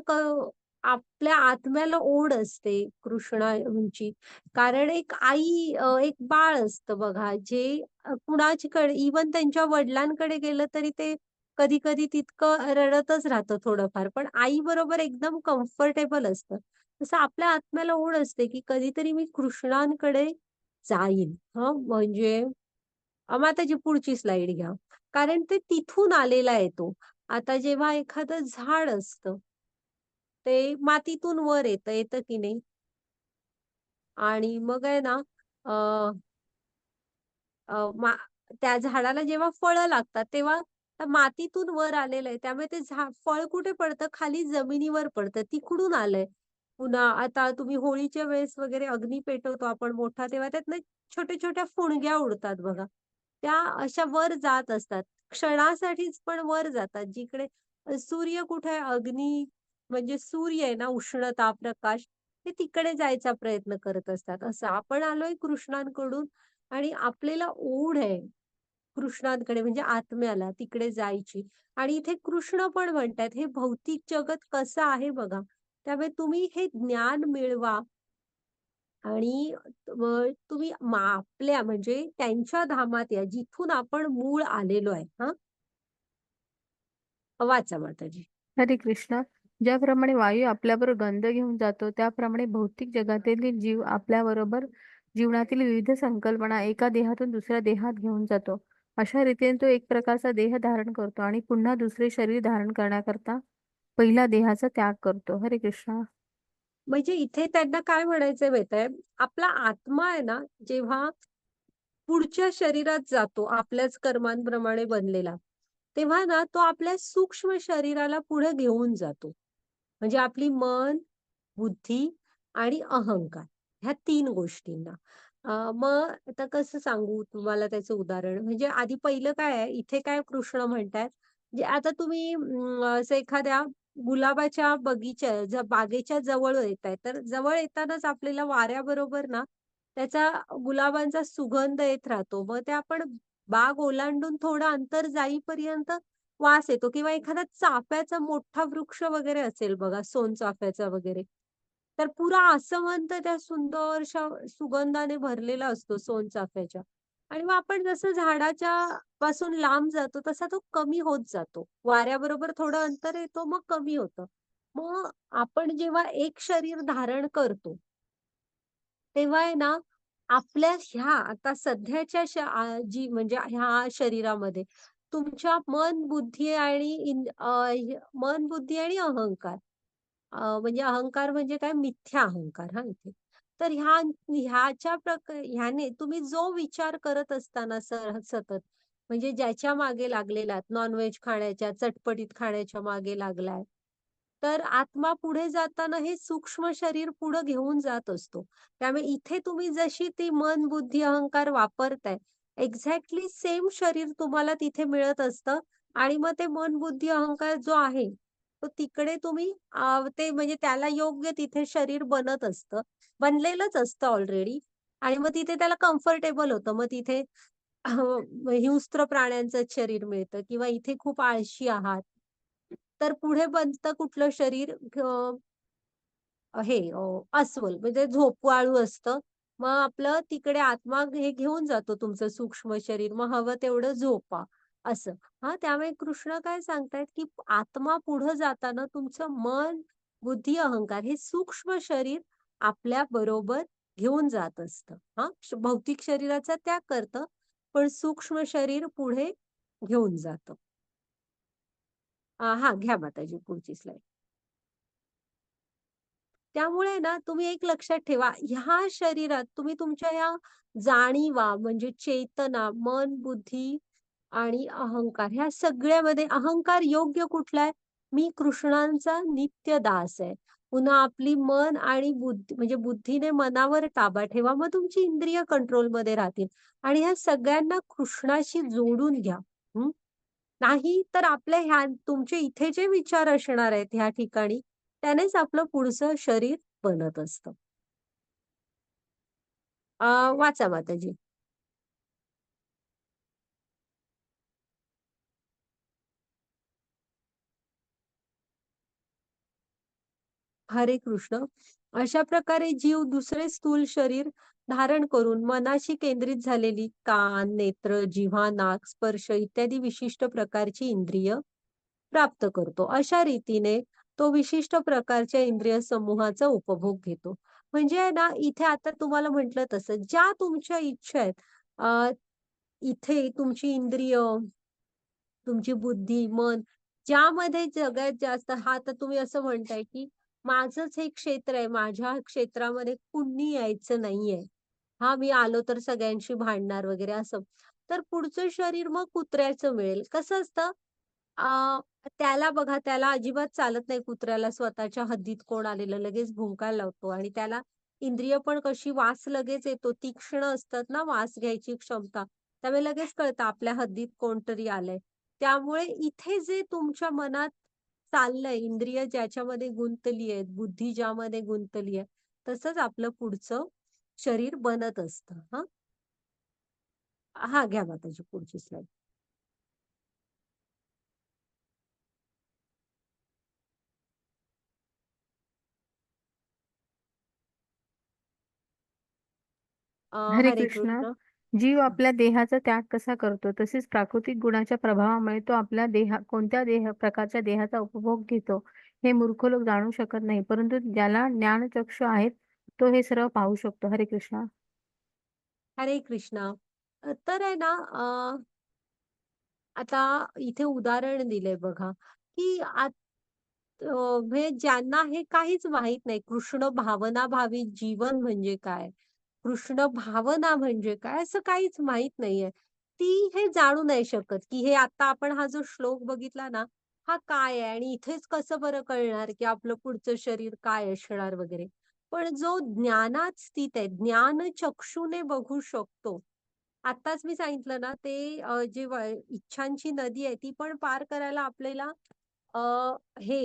आपल्या आत्म्याला ओढ असते कृष्णाची. कारण एक आई एक बाळ असतं बघा, जे कुणाच्याकडे इव्हन त्यांच्या वडिलांकडे गेलं तरी ते कधी-कधी तितकं रडतच राहतं थोडंफार. पण आईबरोबर एकदम कम्फर्टेबल असतं. तसं आपल्या आत्म्याला ओढ असते, की कधीतरी मी कृष्णांकडे जाईन. म्हणजे माताजी पुढची स्लाईड घ्या. कारण ते तिथून आलेला आहे तो. आता जेव्हा एखादं झाड असतं, ते मातीतून वर येतं, येतं की नाही? आणि मग आहे ना, अ, अ, मा त्या झाडाला जेव्हा फळं लागतात, तेव्हा त्या मातीतून वर आलेलं आहे. त्यामुळे ते फळ कुठे पडतं? खाली जमिनीवर पडतं. तिकडून आलंय. पुन्हा आता तुम्ही होळीच्या वेळेस वगैरे अग्नी पेटवतो आपण मोठा, तेव्हा त्यातनं छोट्या-छोट्या फुणग्या उडतात बघा. त्या अशा वर जात असतात. क्षणासाठीच पण वर जातात. जिकडे सूर्य कुठे आहे? अग्नी म्हणजे सूर्य आहे ना, उष्णता, प्रकाश, ते तिकडे जायचा प्रयत्न करत असतात. असं आपण आलोय कृष्णांकडून आणि आपल्याला ओढ आहे कृष्णांकडे म्हणजे आत्म्याला तिकडे जायची. आणि इथे कृष्ण पण म्हणतायत, हे भौतिक जगत कसं आहे बघा. त्यामुळे तुम्ही हे ज्ञान मिळवा आणि तुम्ही आपल्या म्हणजे त्यांच्या धामात या, जिथून आपण मूळ आलेलो आहे. हां, वाचा माताजी. हरे कृष्ण. ज्याप्रमाणे वायू आपल्याबरोबर गंध घेऊन जातो, त्याप्रमाणे भौतिक जगातील जीव आपल्याबरोबर जीवनातील विविध संकल्पना एका देहातून दुसऱ्या देहात घेऊन जातो. अशा रीतीने तो एक प्रकारचा देह धारण करतो आणि पुन्हा दुसरे शरीर धारण करण्याकरता पहिला देहाचा त्याग करतो. हरे कृष्ण. म्हणजे इथे त्यांना काय म्हणायचंय माहितीये, आपला आत्मा आहे ना, जेव्हा पुढच्या शरीरात जातो, आपल्याच कर्मांप्रमाणे बनलेला, तेव्हा ना तो आपल्या सूक्ष्म शरीराला पुढे घेऊन जातो. म्हणजे आपली मन, बुद्धी आणि अहंकार ह्या 3 गोष्टींना. मग आता कसं सांगू तुम्हाला त्याचं उदाहरण? म्हणजे आधी पहिलं काय आहे, इथे काय कृष्ण म्हणतायत, म्हणजे आता तुम्ही असं एखाद्या गुलाबाच्या बागेच्या जवळ येताय, तर जवळ येतानाच आपल्याला वाऱ्याबरोबर ना त्याचा गुलाबांचा सुगंध येत राहतो. मग ते आपण बाग ओलांडून थोडं अंतर जाईपर्यंत वास येतो किंवा एखादा चाफ्याचा मोठा वृक्ष वगैरे असेल बघा, सोनचाफ्याचा वगैरे. तर पुरा आसमंत त्या सुंदरशा सुगंधाने भरलेला असतो सोनचाफ्याच्या. आणि मग आपण जसं झाडाच्या पासून लांब जातो, तसा तो कमी होत जातो. वाऱ्याबरोबर थोडं अंतर येतो, मग कमी होतं. मग आपण जेव्हा एक शरीर धारण करतो, तेव्हा आहे ना, आपल्या ह्या आता सध्याच्या जी म्हणजे ह्या शरीरामध्ये तुमच्या मन, बुद्धी आणि मन, बुद्धी आणि अहंकार. म्हणजे अहंकार म्हणजे काय? मिथ्या अहंकार हां इथे. तर ह्याने तुम्ही जो विचार करत असताना सतत, म्हणजे ज्याच्या मागे लागलेलात, नॉन-व्हेज खाण्याच्या, चटपटीत खाण्याच्या मागे लागलाय, तर आत्मा पुढे जाताना हे सूक्ष्म शरीर पुढे घेऊन जात असतो. त्यामुळे इथे तुम्ही जशी ती मन, बुद्धी, अहंकार वापरताय, एक्झॅक्टली सेम शरीर तुम्हाला तिथे मिळत असतं आणि मग ते मन, बुद्धी, अहंकार जो आहे, तो तिकडे तुम्ही ते म्हणजे त्याला योग्य तिथे शरीर बनत असतं. बनलेलंच असतं ऑलरेडी आणि मग तिथे त्याला कम्फर्टेबल होतं. मग तिथे हिंस्त्र प्राण्यांचंच शरीर मिळतं किंवा इथे खूप आळशी आहात, तर पुढे बनतं कुठलं शरीर? अस्वल म्हणजे झोपवाळू असतं. मग आपलं तिकडे आत्मा हे घेऊन जातो तुमचं सूक्ष्म शरीर. मग हवं तेवढं झोपा असं. त्यामुळे कृष्ण काय सांगतायत, की आत्मा पुढं जाताना तुमचं मन, बुद्धी, अहंकार हे सूक्ष्म शरीर आपल्या बरोबर घेऊन जात असतं. भौतिक शरीराचा त्याग करतं, पण सूक्ष्म शरीर पुढे घेऊन जातं. घ्या माताजी पुढची स्लाईड. त्यामुळे ना तुम्ही एक लक्षात ठेवा, ह्या शरीरात तुम्ही तुमच्या ह्या जाणीवा म्हणजे चेतना, मन, बुद्धी आणि अहंकार ह्या सगळ्यामध्ये अहंकार योग्य कुठला आहे? मी कृष्णांचा नित्य दास आहे. पुन्हा आपली मन आणि बुद्धी म्हणजे बुद्धीने मनावर ताबा ठेवा, मग तुमची इंद्रिय कंट्रोलमध्ये राहतील आणि ह्या सगळ्यांना कृष्णाशी जोडून घ्या. हं. नाही तर आपल्या तुमचे इथे जे विचार असणार आहेत ह्या ठिकाणी, त्यानेच आपलं पुढचं शरीर बनत असतं. वाचा माताजी. हरे कृष्ण. अशा प्रकारे जीव दुसरे स्थूल शरीर धारण करून मनाशी केंद्रित झालेली कान, नेत्र, जिव्हा, नाक, स्पर्श इत्यादी विशिष्ट प्रकारची इंद्रिय प्राप्त करतो. अशा रीतीने तो विशिष्ट प्रकारच्या इंद्रिय समूहाचा उपभोग घेतो. म्हणजे आहे ना, इथे आता तुम्हाला म्हटलं तसं ज्या तुमच्या इच्छा आहेत, अ, इथे तुमची इंद्रिय, तुमची बुद्धी, मन ज्यामध्ये सगळ्यात जास्त हा तर तुम्ही असं म्हणताय, की माझंच हे क्षेत्र आहे, माझ्या क्षेत्रामध्ये कुणी यायचं नाहीये. हां, मी आलो तर सगळ्यांशी भांडणार वगैरे असं. तर पुढचं शरीर मग कुत्र्याचं मिळेल. कसं असतं, अ, त्याला बघा, त्याला अजिबात चालत नाही कुत्र्याला स्वतःच्या हद्दीत कोण आलेलं लगेच भुंकायला लावतो आणि त्याला इंद्रिय पण कशी वास लगेच येतो, तीक्ष्ण असतात ना वास घ्यायची क्षमता. त्यामुळे लगेच कळतं आपल्या हद्दीत कोणतरी आलंय. त्यामुळे इथे जे तुमच्या मनात चाललंय, इंद्रिय ज्याच्यामध्ये गुंतली आहेत, बुद्धी ज्यामध्ये गुंतली आहे, तसंच आपलं पुढचं शरीर बनत असतं. हां. हां, घ्या माताजी पुढची स्लाईड. हरे हरे कृष्ण. कृष्ण. जीव हं. आपल्या देहाचा त्याग कसा करतो, तसेच प्राकृतिक गुणाच्या प्रभावामुळे तो आपल्या कोणत्या प्रकारच्या देहाचा उपभोग घेतो, हे मूर्ख लोक जाणू शकत नाही. परंतु ज्याला ज्ञानचक्षु आहेत, तो हे सर्व पाहू शकतो. हरे कृष्ण. हरे कृष्णा. तर आहे ना, आता इथे उदाहरण दिलंय बघा, की म्हणजे ज्यांना हे काहीच माहीत नाही, कृष्ण भावनाभावी जीवन म्हणजे काय? कृष्ण भावना म्हणजे काय? असं काहीच माहीत नाहीये. ती हे जाणू नाही शकत, की हे आता आपण हा जो श्लोक बघितला ना, हा काय आहे? आणि इथेच कसं बरं कळणार, की आपलं पुढचं शरीर काय असणार वगैरे. पण जो ज्ञानात स्थित आहे, ज्ञानचक्षुने बघू शकतो. आत्ताच मी सांगितलं ना, ते जे इच्छांची नदी आहे, ती पण पार करायला आपल्याला अ, हे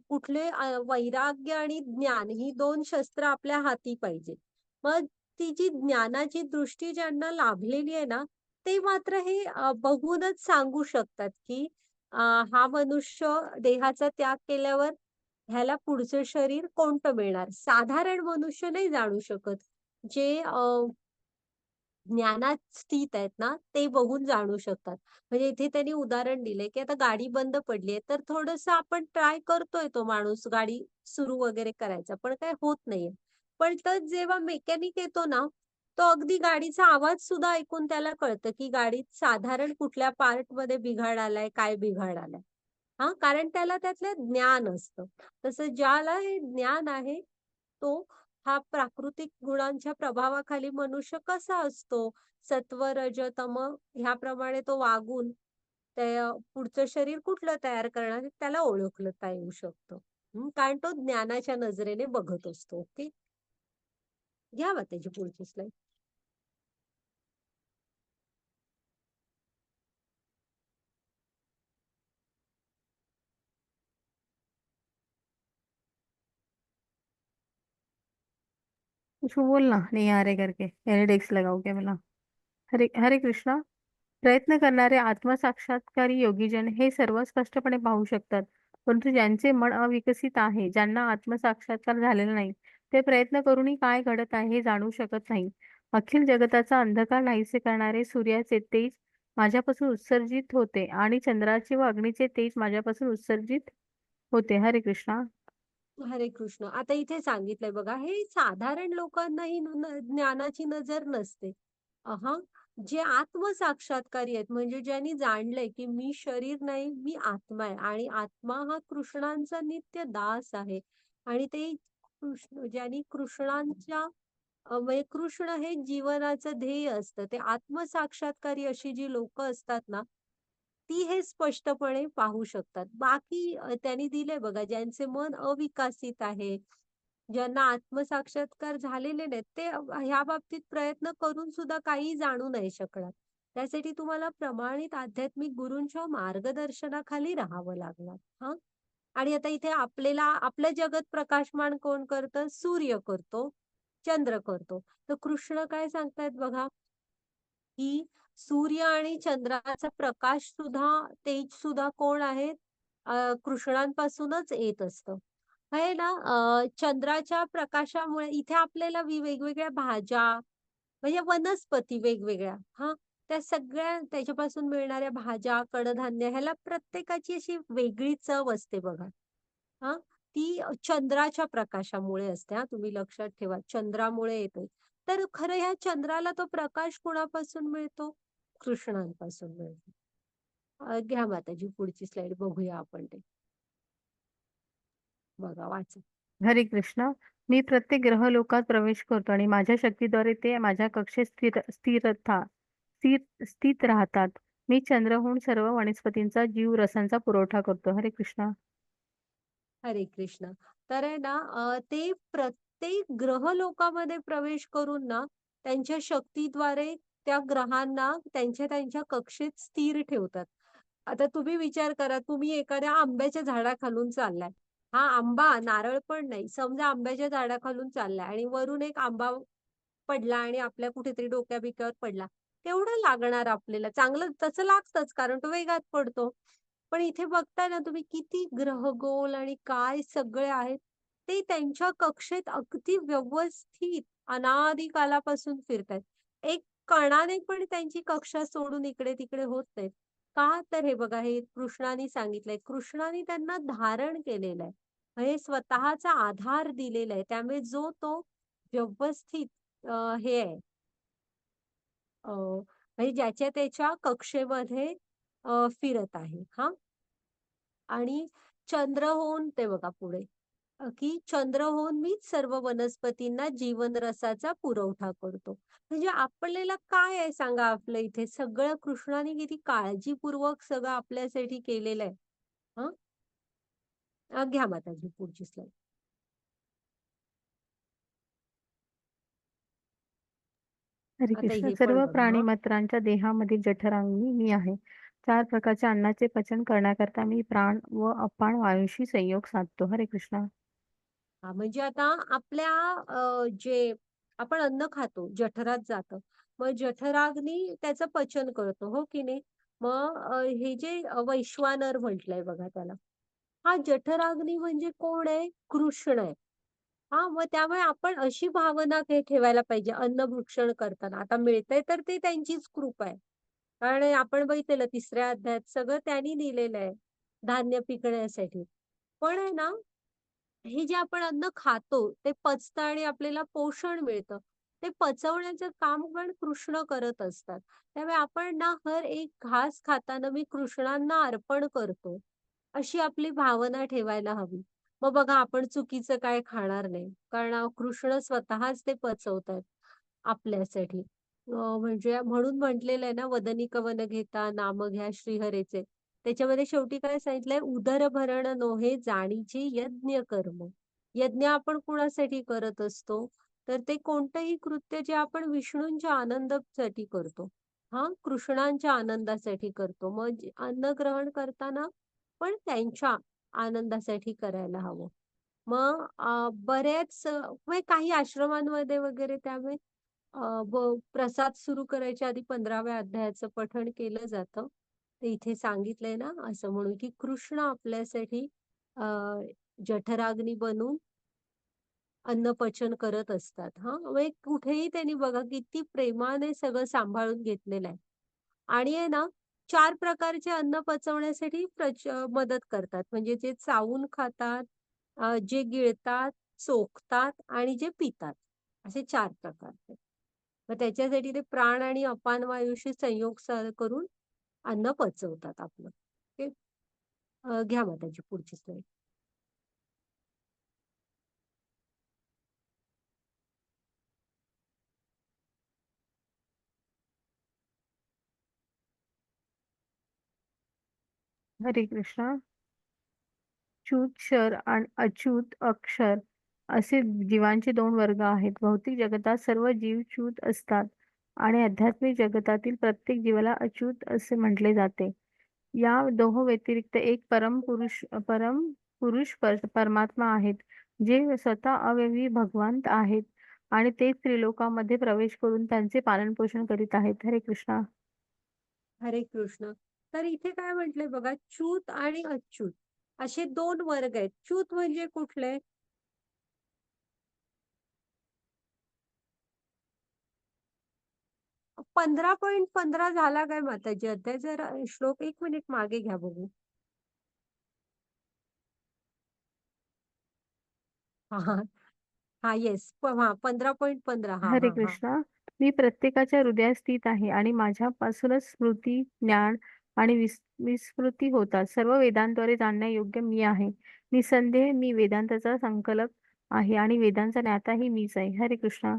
कुठले वैराग्य आणि ज्ञान ही 2 शस्त्र आपल्या हाती पाहिजे. मग ती जी ज्ञानाची दृष्टी ज्यांना लाभलेली आहे ना, ते मात्र हे बघूनच सांगू शकतात, की अ, हा मनुष्य देहाचा त्याग केल्यावर ह्याला पुढचं शरीर कोणतं मिळणार. साधारण मनुष्य नाही जाणू शकत. जे ज्ञानात स्थित आहेत ना, ते बघून जाणू शकतात. म्हणजे इथे त्यांनी उदाहरण दिलंय, की आता गाडी बंद पडली आहे, तर थोडंसं आपण ट्राय करतोय तो माणूस गाडी सुरू वगैरे करायचा, पण काही होत नाहीये. पण तर जेव्हा मेकॅनिक येतो ना, तो अगदी गाडीचा आवाज सुद्धा ऐकून त्याला कळतं, की गाडीत साधारण कुठल्या पार्टमध्ये बिघाड आलाय, काय बिघाड आलाय. हां, कारण त्याला त्यातलं ज्ञान असतं. तसं ज्याला हे ज्ञान आहे, तो हा प्राकृतिक गुणांच्या प्रभावाखाली मनुष्य कसा असतो, सत्व, रज, तम ह्याप्रमाणे तो वागून ते पुढचं शरीर कुठलं तयार करणार आहे त्याला ओळखता येऊ शकतं. कारण तो ज्ञानाच्या नजरेने बघत असतो. ओके. घ्या मग त्याची पुढची स्लाईड. कुछ बोल ना, नहीं आ रहे करके एनिडेक्स लगाओ क्या मला. हरे हरे कृष्णा. प्रयत्न करणारे आत्मसाक्षात्कारी योगीजन हे सर्व स्पष्टपणे पाहू शकतात. परंतु ज्यांचे मन अविकसित आहे, ज्यांना आत्मसाक्षात्कार झालेला नाही, ते प्रयत्न करूनही काय घडत आहे हे जाणू शकत नाही. अखिल जगताचा अंधकार नाहीसे करणारे सूर्याचे तेज माझ्यापासून उत्सर्जित होते आणि चंद्राचे व अग्नीचे तेज माझ्यापासून उत्सर्जित होते. हरे कृष्णा. हरे कृष्ण. आता इथे सांगितलंय बघा, हे साधारण लोकांनाही ज्ञानाची नजर नसते. हां, जे आत्मसाक्षात्कारी आहेत, म्हणजे ज्यांनी जाणलंय, की मी शरीर नाही, मी आत्मा आहे आणि आत्मा हा कृष्णांचा नित्य दास आहे आणि ते ज्यांनी कृष्णांच्या म्हणजे कृष्ण हे जीवनाचं ध्येय असतं. ते आत्मसाक्षात्कारी अशी जी लोकं असतात ना, ती हे स्पष्टपणे पाहू शकतात. बाकी त्यांनी दिलंय बघा, ज्यांचे मन अविकसित आहे, ज्यांना आत्मसाक्षात्कार झालेले नाहीत, ते ह्या बाबतीत प्रयत्न करून सुद्धा काही जाणू नाही शकणार. त्यासाठी तुम्हाला प्रमाणित आध्यात्मिक गुरूंच्या मार्गदर्शनाखाली राहावं लागणार. हां. आणि आता इथे आपल्याला आपलं जगत प्रकाशमान कोण करतं? सूर्य करतो, चंद्र करतो. तर कृष्ण काय सांगतायत बघा, की सूर्य आणि चंद्राचा प्रकाश सुद्धा, तेज सुद्धा कोण आहेत? कृष्णांपासूनच येत असतं. हे ना चंद्राच्या प्रकाशामुळे इथे आपल्याला वेगवेगळ्या भाज्या म्हणजे वनस्पती वेगवेगळ्या हां, त्या सगळ्या त्याच्यापासून मिळणाऱ्या भाज्या, कडधान्य ह्याला प्रत्येकाची अशी वेगळी चव असते बघा. हां, ती चंद्राच्या प्रकाशामुळे असते हां, तुम्ही लक्षात ठेवा. चंद्रामुळे येते. तर खरं ह्या चंद्राला तो प्रकाश कुणापासून मिळतो? कृष्णांपासून मिळतो. घ्या माताजी पुढची स्लाईड बघूया आपण ते. बघा वाचा. हरे कृष्ण. मी प्रत्येक ग्रहलोकात प्रवेश करतो आणि माझ्या शक्तीद्वारे ते माझ्या कक्षेत स्थित राहतात. मी चंद्रहून सर्व वनस्पतींचा जीव रसांचा पुरवठा करतो. हरे कृष्ण. हरे कृष्ण. तर आहे ना ते प्रत्येक ग्रहलोकामध्ये प्रवेश करून ना, त्यांच्या शक्तीद्वारे त्या ग्रहांना त्यांच्या त्यांच्या कक्षेत स्थिर ठेवतात. आता तुम्ही विचार करा, तुम्ही एखाद्या आंब्याच्या झाडाखालून चाललाय. हा आंबा, नारळ पण नाही. समजा आंब्याच्या झाडाखालून चाललाय आणि वरून एक आंबा पडला आणि आपल्या कुठेतरी डोक्या-बिक्यावर पडला. केवढं लागणार आपल्याला? चांगलं तसं लागतंच कारण तो वेगात पडतो. पण इथे बघताय ना तुम्ही किती ग्रहगोल आणि काय सगळे आहेत. ते त्यांच्या कक्षेत अगदी व्यवस्थित अनादी कालापासून फिरतायत. एक कणाने पण त्यांची कक्षा सोडून इकडे-तिकडे होत नाहीत. का? तर हे बघा हे कृष्णानी सांगितलंय. कृष्णाने त्यांना धारण केलेलं आहे. म्हणजे स्वतःचा आधार दिलेला आहे. त्यामुळे जो तो व्यवस्थित हे आहे म्हणजे ज्याच्या त्याच्या कक्षेमध्ये फिरत आहे. हां. आणि चंद्र होऊन ते बघा पुढे की चंद्र होऊन मीच सर्व वनस्पतींना जीवनरसाचा पुरवठा करतो. म्हणजे आपल्याला काय आहे सांगा आपलं इथे सगळं कृष्णाने किती काळजीपूर्वक सगळं आपल्यासाठी केलेलं आहे. हं. घ्या माताजी पुढची स्लाईड. हरे आता कृष्ण. हे पण सर्व बघा हां. प्राणीमात्रांच्या देहामधील जठरांगी मी आहे. 4 प्रकारच्या अन्नाचे पचन करण्याकरता मी प्राण व अपान वायूंशी संयोग साधतो. हरे कृष्ण. हां, म्हणजे आता आपल्या जे आपण अन्न खातो, जठरात जातं. मग जठराग्नी त्याचं पचन करतो, हो की नाही? मग हे जे वैश्वानर म्हटलंय बघा त्याला. हा जठराग्नी म्हणजे कोण आहे? कृष्ण आहे. हां, मग त्यामुळे आपण अशी भावना ठेवायला पाहिजे अन्नभक्षण करताना. आता मिळतंय तर ते त्यांचीच कृपा आहे. कारण आपण बघितलेलं 3ऱ्या अध्यायात सगळं त्यांनी दिलेलं आहे, धान्य पिकण्यासाठी. पण आहे ना हे जे आपण अन्न खातो, ते पचतं आणि आपल्याला पोषण मिळतं. ते पचवण्याचं काम पण कृष्ण करत असतात. त्यामुळे आपण ना हर एक घास खाताना मी कृष्णांना अर्पण करतो, अशी आपली भावना ठेवायला हवी. मग बघा आपण चुकीचं काय खाणार नाही. कारण कृष्ण स्वतःच ते पचवतायत आपल्यासाठी. म्हणजे म्हणून म्हटलेलं आहे ना, "वदनी कवन घेता नाम घ्या श्रीहरेचे." त्याच्यामध्ये शेवटी काय सांगितलंय, "उदरभरण नोहे जाणीचे यज्ञ कर्म." यज्ञ आपण कुणासाठी करत असतो? तर ते कोणतंही कृत्य जे आपण विष्णूंच्या आनंदासाठी करतो. हां, कृष्णांच्या आनंदासाठी करतो. मग अन्न ग्रहण करताना पण त्यांच्या आनंदासाठी करायला हवं. मग बऱ्याच म्हणजे काही आश्रमांमध्ये वगैरे त्यामुळे प्रसाद सुरू करायच्या आधी 15व्या अध्यायाचं पठण केलं जातं. ते इथे सांगितलंय ना, असं म्हणून की कृष्ण आपल्यासाठी अ, जठराग्नी बनून अन्नपचन करत असतात. हां, म्हणजे कुठेही त्यांनी बघा किती प्रेमाने सगळं सांभाळून घेतलेलं आहे. आणि आहे ना 4 प्रकारचे अन्न पचवण्यासाठी मदत करतात. म्हणजे जे चावून खातात, जे गिळतात, चोखतात आणि जे पितात. असे 4 प्रकारचे. मग त्याच्यासाठी ते प्राण आणि अपान वायूशी संयोग करून अन्न पचवतात आपलं. ओके. घ्या मग त्याची पुढची स्लाईड. हरे कृष्ण. च्यूत क्षर आणि अच्यूत अक्षर असे जीवांचे 2 वर्ग आहेत. भौतिक जगतात सर्व जीव च्यूत असतात आणि आध्यात्मिक जगतातील प्रत्येक जीवाला अच्यूत असे म्हटले जाते. या दोहो व्यतिरिक्त एक परम पुरुष परमात्मा आहेत, जे स्वतः अवयवी भगवंत आहेत आणि ते त्रिलोकामध्ये प्रवेश करून त्यांचे पालनपोषण करीत आहेत. हरे कृष्णा. हरे कृष्ण. तर इथे काय म्हटलंय बघा, च्यूत आणि अच्यूत. असे 2 वर्ग आहेत. च्युत म्हणजे कुठले? 15.15 झाला काय माताजी अध्याय? जरा श्लोक 1 मिनिट मागे घ्या बघू. हां, हां. हां, येस. हां, 15.15 हां, हरे हां, हां. कृष्णा. मी प्रत्येकाच्या हृदयात स्थित आहे आणि माझ्यापासूनच स्मृती, ज्ञान आणि विस्मृती होतात. सर्व वेदांद्वारे जाणण्यायोग्य मी आहे. निसंदेह मी वेदांताचा संकलक आहे आणि वेदांचा ज्ञाताही मीच आहे. हरे कृष्णा.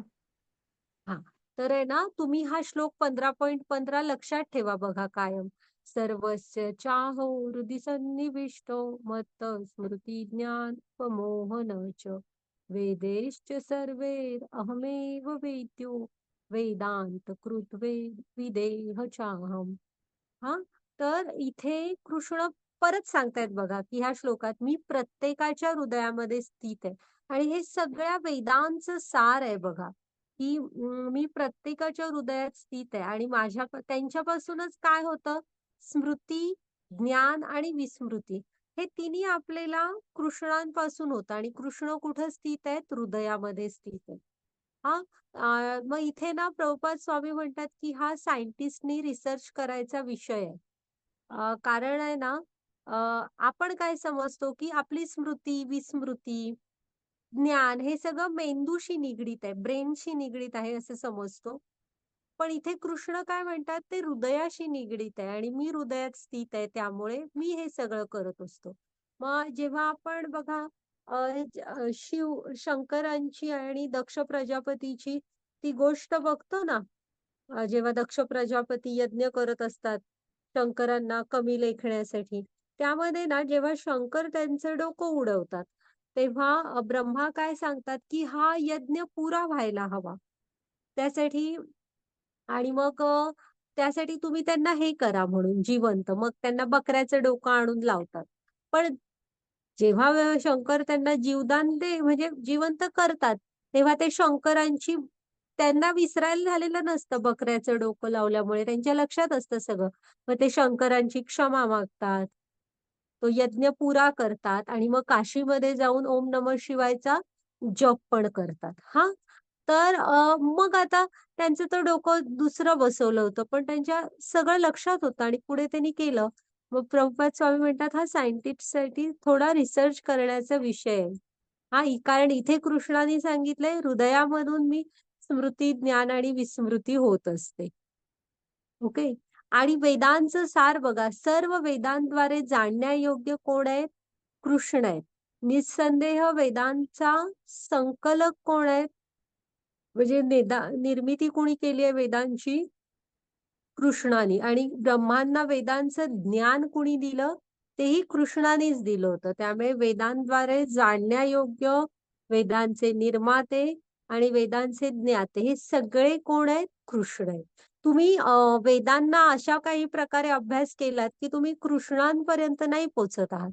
हां. तर आहे ना, तुम्ही हा श्लोक 15.15 लक्षात ठेवा बघा कायम. सर्वस्य चाहो हृदि सन्निविष्टो मत्त स्मृती ज्ञान च वेदैश्च सर्वैरहमेव वेद्यो वेदांत कृत विदेह चाहम. हां, तर इथे कृष्ण परत सांगतायत बघा, की ह्या श्लोकात मी प्रत्येकाच्या हृदयामध्ये स्थित आहे आणि हे सगळ्या वेदांचं सार आहे बघा, की मी प्रत्येकाच्या हृदयात स्थित आहे आणि त्यांच्यापासूनच काय होतं, स्मृती, ज्ञान आणि विस्मृती हे तिन्ही आपल्याला कृष्णांपासून होतं आणि कृष्ण कुठं स्थित आहेत? हृदयामध्ये स्थित आहेत. हां, मग इथे ना प्रभुपाद स्वामी म्हणतात, की हा सायंटिस्टनी रिसर्च करायचा विषय आहे. कारण आहे ना, अ, आपण काय समजतो, की आपली स्मृती, विस्मृती, ज्ञान हे सगळं मेंदूशी निगडीत आहे, ब्रेनशी निगडीत आहे असं समजतो. पण इथे कृष्ण काय म्हणतात, ते हृदयाशी निगडीत आहे आणि मी हृदयात स्थित आहे, त्यामुळे मी हे सगळं करत असतो. मग जेव्हा आपण बघा शंकरांची आणि दक्ष प्रजापतीची ती गोष्ट बघतो ना, जेव्हा दक्ष प्रजापती यज्ञ करत असतात, शंकरांना कमी लेखण्यासाठी. त्यामध्ये ना जेव्हा शंकर त्यांचं डोकं उडवतात, तेव्हा ब्रह्मा काय सांगतात, की हा यज्ञ पुरा व्हायला हवा. त्यासाठी आणि मग त्यासाठी तुम्ही त्यांना हे करा म्हणून जिवंत. मग त्यांना बकऱ्याचं डोकं आणून लावतात. पण जेव्हा शंकर त्यांना जीवदान म्हणजे जिवंत करतात, तेव्हा ते शंकरांची त्यांना विसरायला झालेलं नसतं बकऱ्याचं डोकं लावल्यामुळे. त्यांच्या लक्षात असतं सगळं. मग ते शंकरांची क्षमा मागतात. तो यज्ञ पुरा करतात आणि मग काशीमध्ये जाऊन ओम नमः शिवायचा जप पण करतात. हां. तर मग आता त्यांचं तर डोकं दुसरं बसवलं होतं, पण त्यांच्या सगळं लक्षात होतं आणि पुढे त्यांनी केलं. मग प्रभुपाद स्वामी म्हणतात, हा सायंटिस्टसाठी थोडा रिसर्च करण्याचा विषय आहे. हां, कारण इथे कृष्णाने सांगितलंय, हृदयामधून मी स्मृती, ज्ञान आणि विस्मृती होत असते. ओके. आणि वेदांचं सार बघा, सर्व वेदांद्वारे जाणण्यायोग्य कोण आहेत? कृष्ण आहेत. निस्संदेह वेदांचा संकलक कोण आहेत? म्हणजे निर्मिती कोणी केली आहे वेदांची? कृष्णानी आणि ब्रह्मांना वेदांचं ज्ञान कुणी दिलं? तेही कृष्णानेच दिलं होतं. त्यामुळे वेदांद्वारे जाणण्यायोग्य वेदांचे निर्माते आणि वेदांचे ज्ञाते हे सगळे कोण आहेत? कृष्ण आहेत. तुम्ही वेदांना अशा काही प्रकारे अभ्यास केलात, की तुम्ही कृष्णांपर्यंत नाही पोहोचत आहात.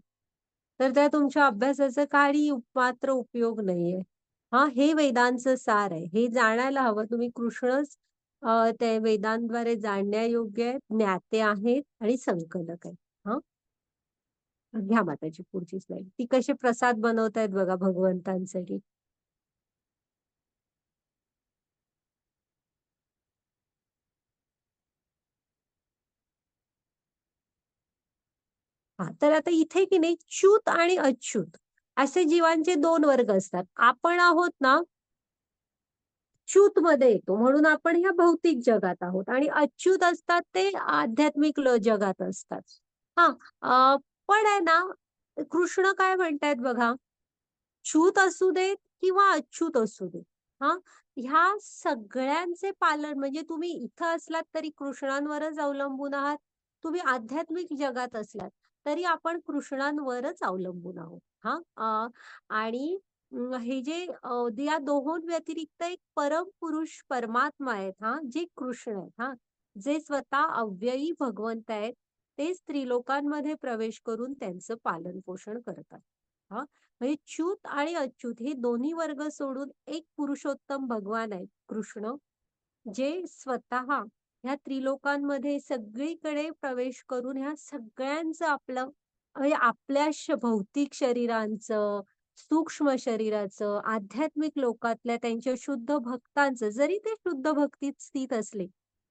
तर त्या तुमच्या अभ्यासाचा काही मात्र उपयोग नाहीये. हां, हे वेदांचं सार आहे. हे जाणायला हवं. तुम्ही कृष्णच ते वेदांद्वारे जाणण्यायोग्य आहेत, ज्ञाते आहेत आणि संकलक आहेत. हां, घ्या माताची पुढची स्लाईड. ती कसे प्रसाद बनवतायत बघा भगवंतांसाठी. हां, तर आता इथे की नाही च्युत आणि अच्युत असे जीवांचे 2 वर्ग असतात. आपण आहोत ना च्युतमध्ये येतो म्हणून आपण ह्या भौतिक जगात आहोत आणि अच्युत असतात ते आध्यात्मिक जगात असतात. हां, पण आहे ना कृष्ण काय म्हणतायत बघा, च्युत असू देत किंवा अच्युत असू देत. हां, ह्या सगळ्यांचे पालन म्हणजे तुम्ही इथं असलात तरी कृष्णांवरच अवलंबून आहात. तुम्ही आध्यात्मिक जगात असलात तरी आपण कृष्णांवरच अवलंबून आहोत. हां, आणि हे जे या दोहों व्यतिरिक्त एक परमपुरुष परमात्मा आहेत हां, जे कृष्ण आहेत हां, जे स्वतः अव्ययी भगवंत आहेत. ते स्त्रीलोकांमध्ये प्रवेश करून त्यांचं पालन-पोषण करतात. हां, म्हणजे च्युत आणि अच्युत हे दोन्ही वर्ग सोडून एक पुरुषोत्तम भगवान आहेत कृष्ण, जे स्वतः ह्या त्रिलोकांमध्ये सगळीकडे प्रवेश करून ह्या सगळ्यांचं आपलं आपल्या भौतिक शरीरांचं, सूक्ष्म शरीराचं, आध्यात्मिक लोकातल्या त्यांच्या शुद्ध भक्तांचं, जरी ते शुद्ध भक्तीत स्थित असले,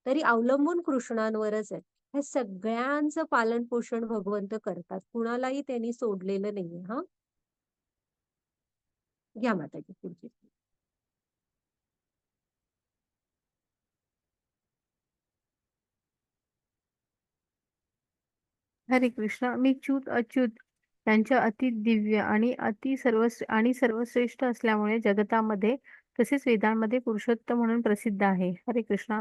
तरी अवलंबून कृष्णांवरच आहे. ह्या सगळ्यांचं पालन-पोषण भगवंत करतात. कुणालाही त्यांनी सोडलेलं नाहीये हां. घ्या माताजी पुढची. हरे कृष्ण. मी च्युत अच्युत यांच्या अति दिव्य आणि सर्वश्रेष्ठ असल्यामुळे जगतामध्ये तसेच वेदांमध्ये पुरुषोत्तम म्हणून प्रसिद्ध आहे. हरे कृष्ण.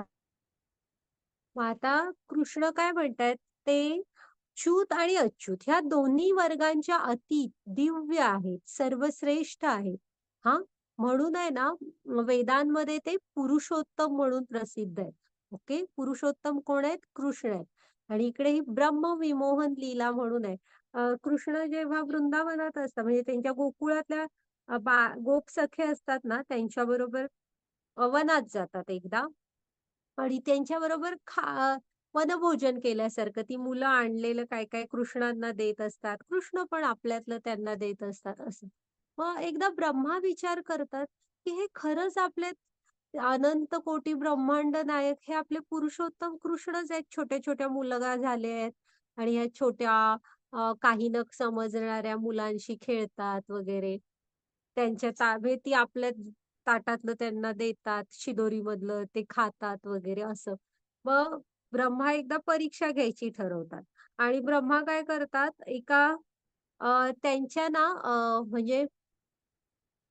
मग आता कृष्ण काय म्हणतायत ते च्युत आणि अच्युत ह्या दोन्ही वर्गांच्या अतीत दिव्य आहेत, सर्वश्रेष्ठ आहेत. हां, म्हणून आहे ना वेदांमध्ये ते पुरुषोत्तम म्हणून प्रसिद्ध आहेत. ओके. पुरुषोत्तम कोण आहेत? कृष्ण आहेत. आणि इकडे ही ब्रह्मविमोहन लीला म्हणून आहे. कृष्ण जेव्हा वृंदावनात असतात म्हणजे त्यांच्या गोकुळातल्या गोपसखे असतात ना त्यांच्याबरोबर वनात जातात एकदा आणि त्यांच्याबरोबर वनभोजन केल्यासारखं ती मुलं आणलेलं काय-काय कृष्णांना देत असतात. कृष्ण पण आपल्यातलं त्यांना देत असतात असं. मग एकदा ब्रह्मा विचार करतात, की हे खरंच आपले अनंत कोटी ब्रह्मांड नायक हे आपले पुरुषोत्तम कृष्णच आहेत. छोट्या-छोट्या मुलगा झाले आहेत आणि ह्या छोट्या काही न समजणाऱ्या मुलांशी खेळतात वगैरे. त्यांच्या ती आपल्या ताटातलं त्यांना देतात, शिदोरीमधलं ते खातात वगैरे असं. मग ब्रह्मा एकदा परीक्षा घ्यायची ठरवतात आणि ब्रह्मा काय करतात एका त्यांच्या ना म्हणजे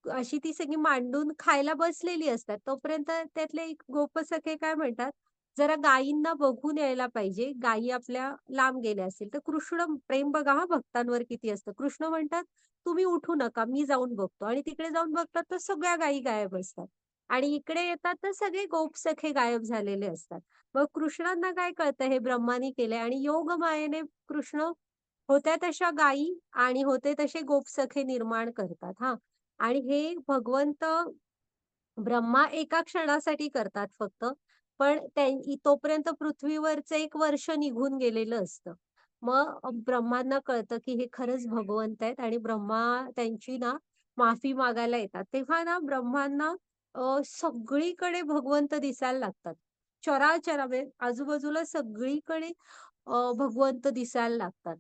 अशी ती सगळी मांडून खायला बसलेली असतात. तोपर्यंत त्यातले एक गोपसखे काय म्हणतात, "जरा गायींना बघून यायला पाहिजे. गायी आपल्या लांब गेल्या असतील." तर कृष्ण प्रेम बघा हां, भक्तांवर किती असतं. कृष्ण म्हणतात, "तुम्ही उठू नका, मी जाऊन बघतो." आणि तिकडे जाऊन बघतात तर सगळ्या गायी गायब असतात. आणि इकडे येतात तर सगळे गोपसखे गायब झालेले असतात. मग कृष्णांना काय कळतं हे ब्रह्मानी केलंय आणि योगमायेने कृष्ण होत्या तशा गायी आणि होते तसे गोपसखे निर्माण करतात हां. आणि हे भगवंत ब्रह्मा एका क्षणासाठी करतात फक्त. पण तोपर्यंत पृथ्वीवरचं 1 वर्ष निघून गेलेलं असतं. मग ब्रह्मांना कळतं, की हे खरंच भगवंत आहेत आणि ब्रह्मा त्यांची ना माफी मागायला येतात. तेव्हा ना ब्रह्मांना सगळीकडे भगवंत दिसायला लागतात. चराचरामध्ये आजूबाजूला सगळीकडे भगवंत दिसायला लागतात.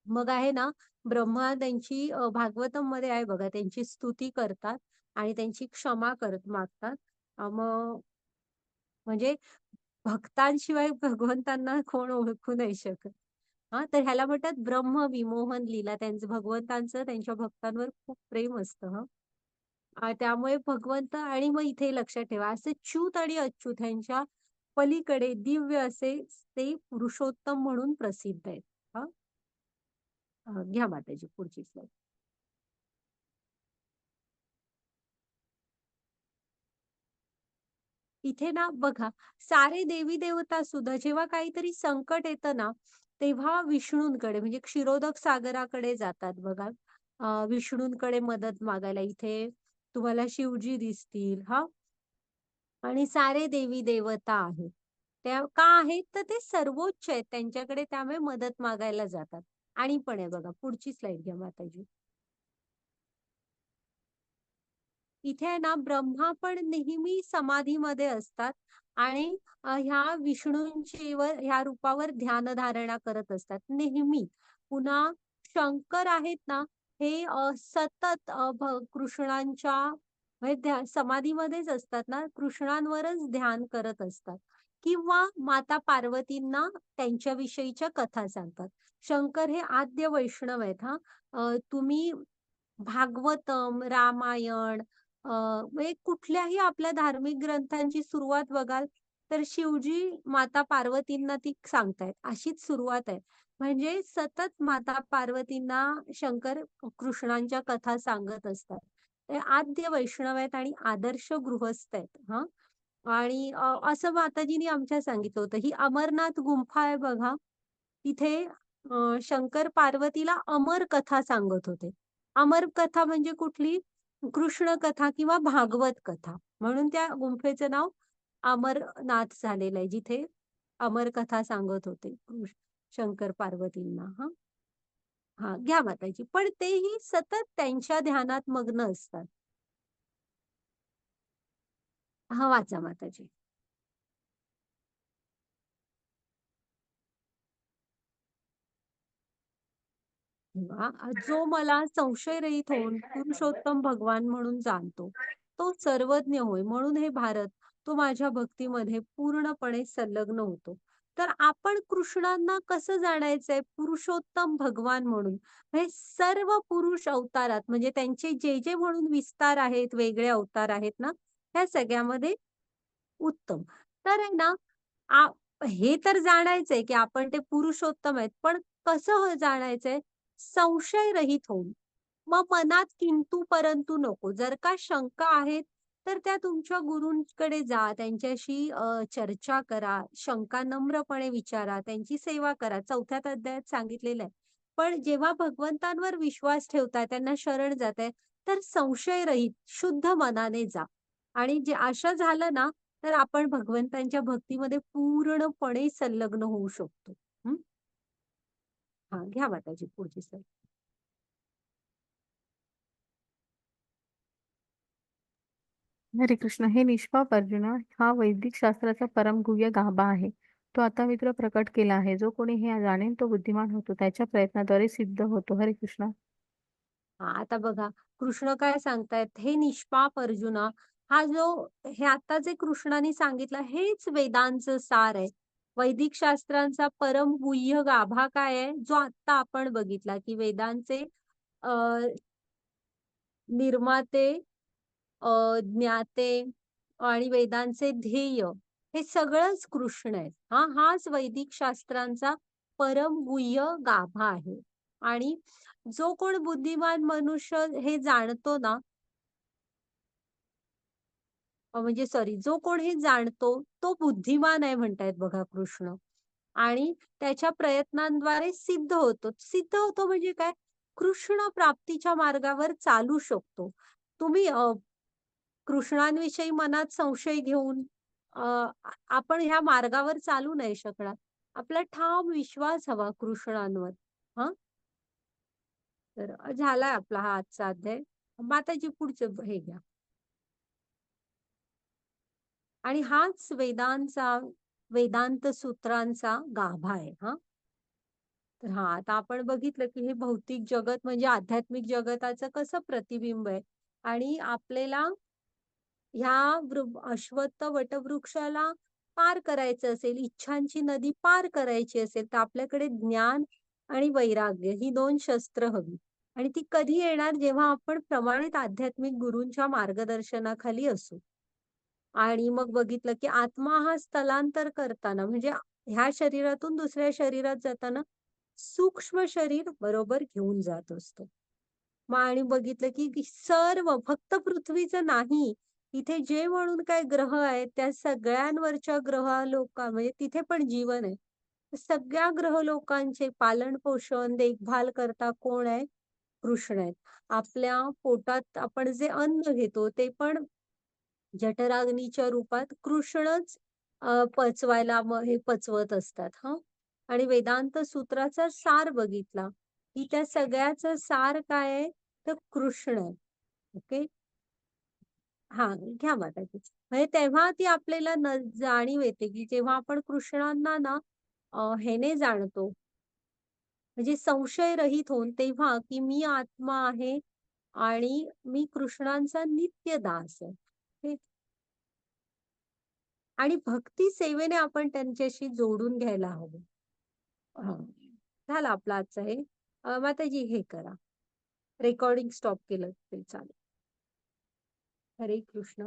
मग आहे ना, ब्रह्मा त्यांची भागवतममध्ये आहे बघा, त्यांची स्तुती करतात आणि त्यांची क्षमा मागतात. मग म्हणजे भक्तांशिवाय भगवंतांना कोण ओळखू नाही शकत. हां, तर ह्याला म्हणतात ब्रह्मविमोहन लीला. त्यांचं भगवंतांचं त्यांच्या भक्तांवर खूप प्रेम असतं हं. त्यामुळे भगवंत आणि मग इथे लक्षात ठेवा, असे च्युत आणि अच्युत ह्यांच्या पलीकडे दिव्य असे ते पुरुषोत्तम म्हणून प्रसिद्ध आहेत. हां, घ्या माताजी पुढची स्लाईड. इथे ना बघा, सारे देवी-देवता सुद्धा जेव्हा काहीतरी संकट येतं ना, तेव्हा विष्णूंकडे म्हणजे क्षीरोदक सागराकडे जातात बघा. विष्णूंकडे मदत मागायला. इथे तुम्हाला शिवजी दिसतील हां. आणि सारे देवी-देवता आहेत. त्या का आहेत? तर ते सर्वोच्च आहेत. त्यांच्याकडे त्यामुळे मदत मागायला जातात. आणि पण आहे बघा, पुढची स्लाईड घ्या माताजी. इथे आहे ना ब्रह्मा पण नेहमी समाधीमध्ये असतात आणि ह्या ह्या रूपावर ध्यानधारणा करत असतात नेहमी. पुन्हा शंकर आहेत ना, हे सतत कृष्णांच्या म्हणजे समाधीमध्येच असतात ना, कृष्णांवरच ध्यान करत असतात किंवा माता पार्वतींना त्यांच्याविषयीच्या कथा सांगतात. शंकर हे आद्य वैष्णव आहेत हां. तुम्ही भागवतम, रामायण म्हणजे कुठल्याही आपल्या धार्मिक ग्रंथांची सुरुवात बघाल, तर शिवजी माता पार्वतींना ती सांगतायत. अशीच सुरुवात आहे. म्हणजे सतत माता पार्वतींना शंकर कृष्णांच्या कथा सांगत असतात. ते आद्य वैष्णव आहेत आणि आदर्श गृहस्थ आहेत. हां. आणि असं माताजींनी आमच्या सांगितलं होतं. ही अमरनाथ गुंफा आहे बघा. तिथे शंकर पार्वतीला अमर कथा सांगत होते. अमर कथा म्हणजे कुठली? कृष्ण कथा किंवा भागवत कथा. म्हणून त्या गुंफेचं नाव अमरनाथ झालेलं आहे. जिथे अमर कथा सांगत होते शंकर पार्वतींना. हां. हा घ्या माताजी. पण तेही सतत त्यांच्या ध्यानात मग्न असतात. हा वाचा माताजी. जो मला संशयरहित होऊन पुरुषोत्तम भगवान म्हणून जाणतो, तो सर्वज्ञ होय. म्हणून हे भारत, तो माझ्या भक्तीमध्ये पूर्णपणे संलग्न होतो. तर आपण कृष्णांना कसं जाणायचंय? पुरुषोत्तम भगवान म्हणून. हे सर्व पुरुष अवतारात म्हणजे त्यांचे जे जे म्हणून विस्तार आहेत, वेगळे अवतार आहेत ना, त्या सगळ्यामध्ये उत्तम. तर आहे ना, आ हे तर जाणायचंय, की आपण ते पुरुषोत्तम आहेत. पण कसं जाणायचंय? संशयरहित होऊन. मग मनात किंतु परंतु नको. जर का शंका आहेत, तर त्या तुमच्या गुरूंकडे जा. त्यांच्याशी चर्चा करा. शंका नम्रपणे विचारा. त्यांची सेवा करा. 4थ्याच अध्यायात सांगितलेलं आहे. पण जेव्हा भगवंतांवर विश्वास ठेवताय, त्यांना शरण जाताय, तर संशयरहित शुद्ध मनाने जा. आणि जे असं झालं ना, तर आपण भगवंतांच्या भक्तीमध्ये पूर्णपणे संलग्न होऊ शकतो. हं. हां, घ्या माताजी पुढची स्लाईड. हरे कृष्ण. हे निष्पाप अर्जुना, हा वैदिक शास्त्राचा परमगुह्य गाभा आहे. तो आता मी तुला प्रकट केला आहे. जो कोणी हे जाणेल तो बुद्धिमान होतो. त्याच्या प्रयत्नाद्वारे सिद्ध होतो. हरे कृष्ण. हां, आता बघा कृष्ण काय सांगतायत, "हे निष्पाप अर्जुना, हा जो हे आता जे कृष्णाने सांगितलं हेच वेदांचं सार आहे. वैदिक शास्त्रांचा परमगुह्य गाभा काय आहे? जो आत्ता आपण बघितला, की वेदांचे अ, निर्माते, ज्ञाते आणि वेदांचे ध्येय हे सगळंच कृष्ण आहे. हाच वैदिक शास्त्रांचा परमगुह्य गाभा आहे. आणि जो कोण बुद्धिमान मनुष्य हे जाणतो ना, म्हणजे सॉरी, जो कोण हे जाणतो तो बुद्धिमान आहे म्हणतायत बघा कृष्ण. आणि त्याच्या प्रयत्नांद्वारे सिद्ध होतो. सिद्ध होतो म्हणजे काय? कृष्ण प्राप्तीच्या मार्गावर चालू शकतो. तुम्ही कृष्णांविषयी मनात संशय घेऊन आपण ह्या मार्गावर चालू नाही शकणार. आपला ठाम विश्वास हवा कृष्णांवर. हां, तर झालाय आपला हा आजचा अध्याय. माताजी पुढचं हे घ्या. आणि हाच वेदांत सूत्रांचा गाभा आहे. हां. तर हां, आता आपण बघितलं, की हे भौतिक जगत म्हणजे आध्यात्मिक जगताचं कसं प्रतिबिंब आहे. आणि आपल्याला ह्या अश्वत्थ वटवृक्षाला पार करायचं असेल, इच्छांची नदी पार करायची असेल, तर आपल्याकडे ज्ञान आणि वैराग्य ही 2 शस्त्र हवी. आणि ती कधी येणार? जेव्हा आपण प्रमाणित आध्यात्मिक गुरूंच्या मार्गदर्शनाखाली असू. आणि मग बघितलं, की आत्मा हा स्थलांतर करताना म्हणजे ह्या शरीरातून दुसऱ्या शरीरात जाताना सूक्ष्म शरीर बरोबर घेऊन जात असतो. मग आणि बघितलं, की सर्व फक्त पृथ्वीचं नाही, इथे जे म्हणून काही ग्रह आहेत, त्या सगळ्यांवरच्या ग्रहालोका म्हणजे तिथे पण जीवन आहे. सगळ्या ग्रहलोकांचे पालन-पोषण, देखभाल करता कोण आहे? कृष्ण आहेत. आपल्या पोटात आपण जे अन्न घेतो, ते पण जठराग्नीच्या रूपात कृष्णच पचवायला मग हे पचवत असतात हं. आणि वेदांत सूत्राचा सार बघितला, की त्या सगळ्याचं सार काय आहे? तर कृष्ण आहे. ओके. हां, घ्या माताजी. म्हणजे तेव्हा ती आपल्याला जाणीव येते, की जेव्हा आपण कृष्णांना ना ह्याने जाणतो, म्हणजे संशयरहित होऊन तेव्हा, की मी आत्मा आहे आणि मी कृष्णांचा नित्य दास आहे. हे आणि भक्ती सेवेने आपण त्यांच्याशी जोडून घ्यायला हवं. हां. झालं आपलं आजचं हे. माताजी हे करा. रेकॉर्डिंग स्टॉप केलं तरी चालेल. हरे कृष्ण.